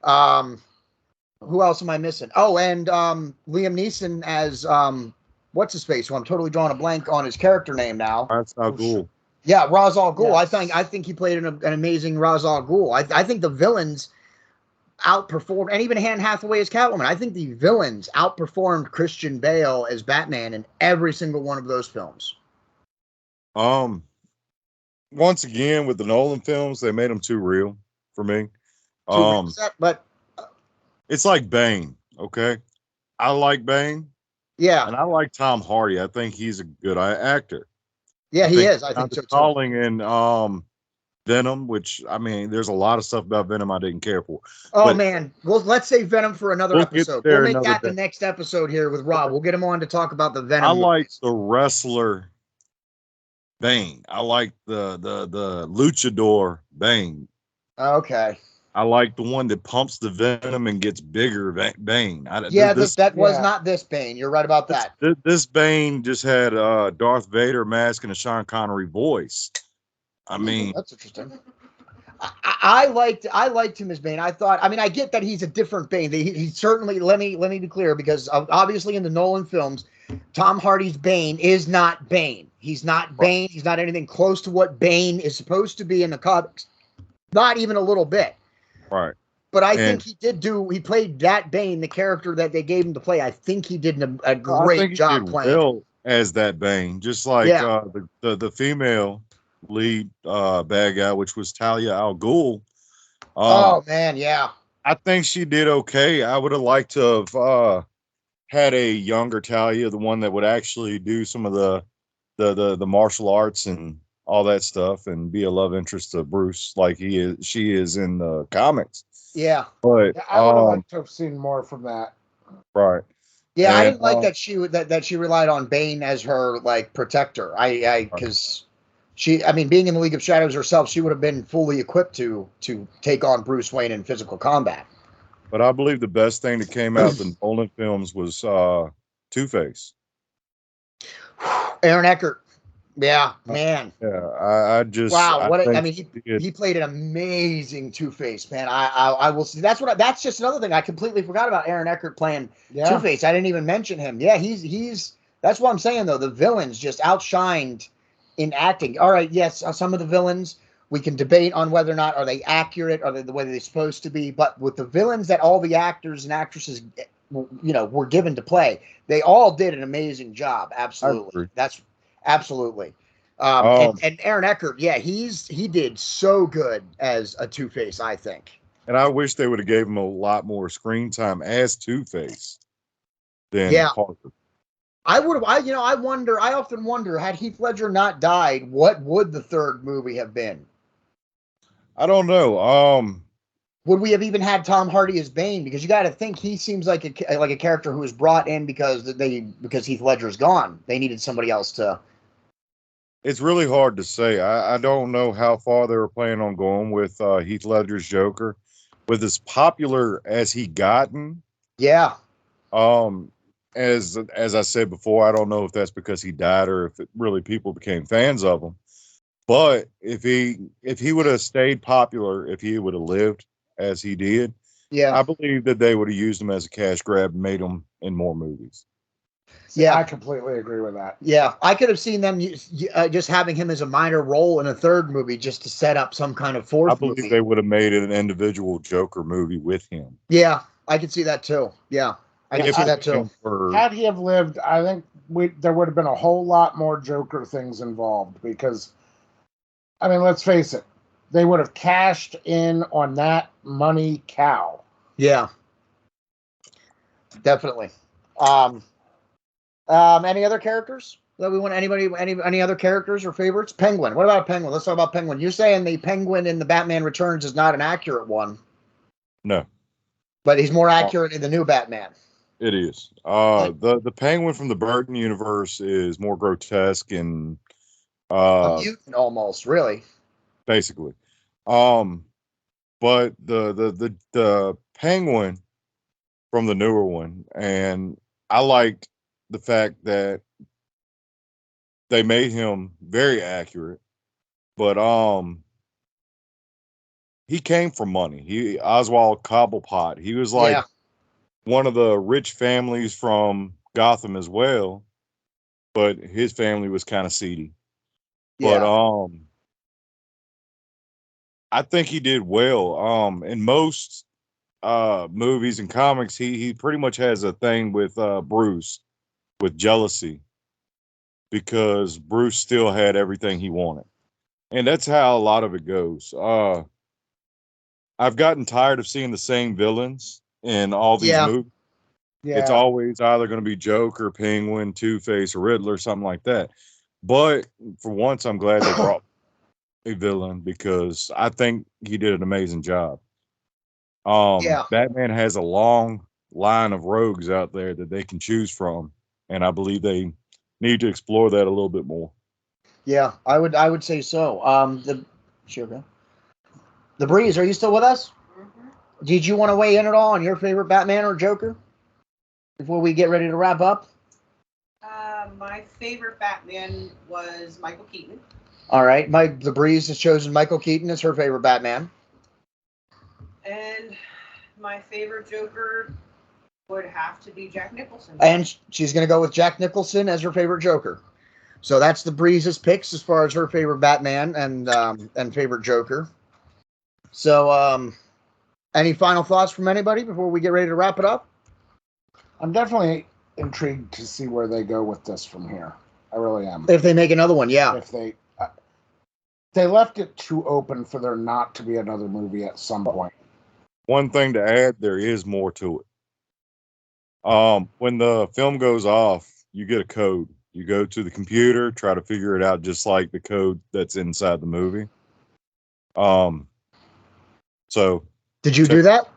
Who else am I missing? Oh, and Liam Neeson as what's his face? Who I'm totally drawing a blank on his character name now. Ra's al Ghul. Yeah, Ra's al Ghul. Yes. I think he played an amazing Ra's al Ghul. I think the villains outperformed, and even Anne Hathaway as Catwoman. I think the villains outperformed Christian Bale as Batman in every single one of those films. Once again, with the Nolan films, they made them too real for me. But it's like Bane. Okay, I like Bane. Yeah, and I like Tom Hardy. I think he's a good actor. Yeah, he is. I think so too. Calling in Venom, which there's a lot of stuff about Venom I didn't care for. Oh man, well, let's save Venom for another episode. We'll make that the next episode here with Rob. We'll get him on to talk about the Venom. I like the wrestler Bane. I like the luchador Bane. Okay. I like the one that pumps the venom and gets bigger Bane. That was not this Bane. You're right about that. This Bane just had Darth Vader mask and a Sean Connery voice. That's interesting. I liked him as Bane. I get that he's a different Bane. He certainly, let me be clear, because obviously in the Nolan films, Tom Hardy's Bane is not Bane. He's not Bane. He's not anything close to what Bane is supposed to be in the comics. Not even a little bit. Right. But I think he played that Bane, the character that they gave him to play. I think he did a great job playing. Well, as that Bane, just like the female lead bad guy, which was Talia al Ghul. Oh man, yeah. I think she did okay. I would have liked to have had a younger Talia, the one that would actually do some of the martial arts and all that stuff, and be a love interest to Bruce like she is in the comics. Yeah. But I would have liked to have seen more from that. Right. Yeah, I didn't like that she relied on Bane as her protector. Because she, being in the League of Shadows herself, she would have been fully equipped to take on Bruce Wayne in physical combat. But I believe the best thing that came out of the Nolan films was Two-Face. Aaron Eckhart. Yeah, man. Yeah, I just wow. He played an amazing Two-Face, man. I will see. That's just another thing I completely forgot about Aaron Eckhart playing Two-Face. I didn't even mention him. Yeah, he's. That's what I'm saying though. The villains just outshined in acting. All right, yes, some of the villains we can debate on whether or not are they accurate, are they the way they're supposed to be. But with the villains that all the actors and actresses, were given to play, they all did an amazing job. Absolutely, that's. Absolutely. And Aaron Eckhart, yeah, he did so good as a Two-Face, I think. And I wish they would have gave him a lot more screen time as Two-Face than Parker. I often wonder, had Heath Ledger not died, what would the third movie have been? I don't know. Would we have even had Tom Hardy as Bane? Because you got to think he seems like a character who was brought in because Heath Ledger's gone. They needed somebody else to. It's really hard to say. I don't know how far they were planning on going with Heath Ledger's Joker, with as popular as he gotten. Yeah. As I said before, I don't know if that's because he died or if really people became fans of him. But if he would have stayed popular, if he would have lived as he did, I believe that they would have used him as a cash grab and made him in more movies. Yeah, I completely agree with that. Yeah, I could have seen them just having him as a minor role in a third movie just to set up some kind of fourth movie. I believe they would have made an individual Joker movie with him. Yeah, I could see that too. Yeah, I could see that too. Had he have lived, I think there would have been a whole lot more Joker things involved because, I mean, let's face it, they would have cashed in on that money cow. Yeah, definitely. Any other characters that we want? Any other characters or favorites? Penguin. What about Penguin? Let's talk about Penguin. You're saying the Penguin in the Batman Returns is not an accurate one. No. But he's more accurate in the new Batman. It is. The Penguin from the Burton universe is more grotesque and a mutant almost, really. Basically. But the Penguin from the newer one, and I liked the fact that they made him very accurate, but he came from money. Oswald Cobblepot. He was like one of the rich families from Gotham as well, but his family was kind of seedy. Yeah. But I think he did well. In most movies and comics, he pretty much has a thing with Bruce, with jealousy, because Bruce still had everything he wanted. And that's how a lot of it goes. I've gotten tired of seeing the same villains in all these movies. Yeah. It's always either going to be Joker, Penguin, Two-Face, or Riddler, something like that. But for once, I'm glad they brought a villain because I think he did an amazing job. Batman has a long line of rogues out there that they can choose from, and I believe they need to explore that a little bit more. Yeah, I would say so. The Breeze, are you still with us? Mm-hmm. Did you want to weigh in at all on your favorite Batman or Joker before we get ready to wrap up? My favorite Batman was Michael Keaton. All right, the Breeze has chosen Michael Keaton as her favorite Batman. And my favorite Joker would have to be Jack Nicholson. And she's going to go with Jack Nicholson as her favorite Joker. So that's the Breeze's picks as far as her favorite Batman and favorite Joker. So, any final thoughts from anybody before we get ready to wrap it up? I'm definitely intrigued to see where they go with this from here. I really am. If they make another one, yeah. If they left it too open for there not to be another movie at some point. One thing to add, there is more to it. When the film goes off, you get a code. You go to the computer, try to figure it out just like the code that's inside the movie. So did you do that?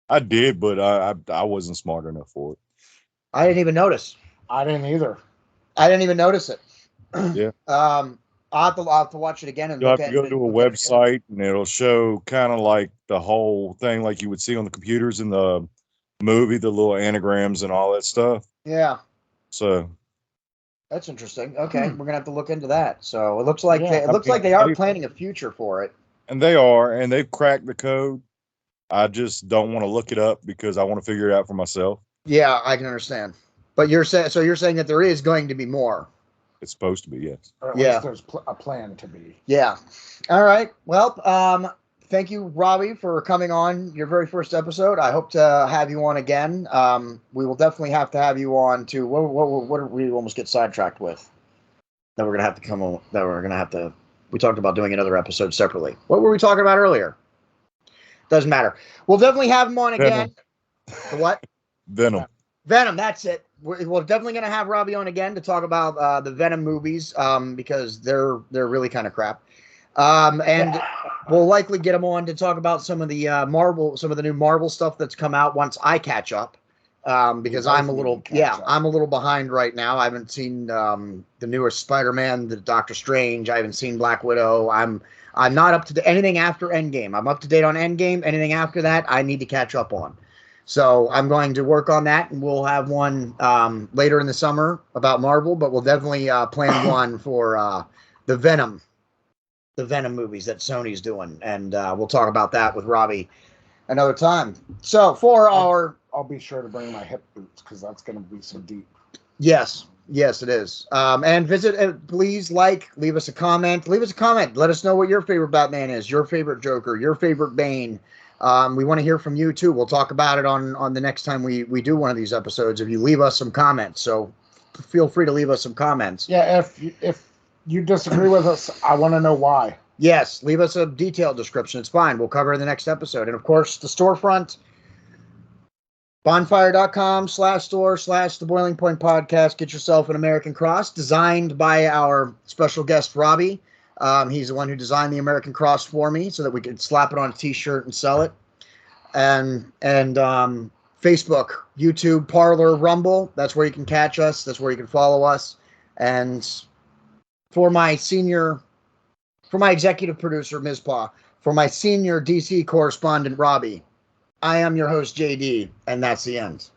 I did, but I wasn't smart enough for it. I didn't even notice. I didn't either. I didn't even notice it. Yeah. I'll have to watch it again and you'll have to go to a website and it'll show kind of like the whole thing like you would see on the computers in the movie, the little anagrams and all that stuff. Yeah. So that's interesting. Okay, we're gonna have to look into that. So it looks like they are planning a future for it. And they are, and they've cracked the code. I just don't want to look it up because I want to figure it out for myself. Yeah, I can understand. But you're saying that there is going to be more. It's supposed to be, yes. Or at least there's a plan to be. Yeah. All right. Well, thank you, Robby, for coming on your very first episode. I hope to have you on again. We will definitely have to have you on to what we almost get sidetracked with. that we're gonna have to come on. That we're gonna have to. We talked about doing another episode separately. What were we talking about earlier? Doesn't matter. We'll definitely have him on again. The what? Venom. Venom. That's it. We're definitely gonna have Robby on again to talk about the Venom movies because they're really kind of crap. And we'll likely get him on to talk about some of the the new Marvel stuff that's come out once I catch up. Because I'm a little behind right now. I haven't seen the newest Spider-Man, the Doctor Strange. I haven't seen Black Widow. I'm not up to anything after Endgame. I'm up to date on Endgame. Anything after that, I need to catch up on. So I'm going to work on that, and we'll have one later in the summer about Marvel. But we'll definitely plan one for the Venom movies that Sony's doing, and we'll talk about that with Robby another time. So for I'll be sure to bring my hip boots because that's going to be so deep. Yes, it is. And visit, please leave us a comment. Let us know what your favorite Batman is, your favorite Joker, your favorite Bane. We want to hear from you too. We'll talk about it on the next time we do one of these episodes. If you leave us some comments, so feel free to leave us some comments. Yeah, if you disagree with us, I want to know why. Yes, leave us a detailed description. It's fine. We'll cover it in the next episode. And of course, the storefront. Bonfire.com/store/The Boiling Point Podcast. Get yourself an American Cross designed by our special guest, Robby. He's the one who designed the American Cross for me so that we could slap it on a t-shirt and sell it. And Facebook, YouTube, Parler, Rumble. That's where you can catch us. That's where you can follow us. And for my executive producer, Mizpah, for my senior DC correspondent, Robby, I am your host, JD, and that's the end.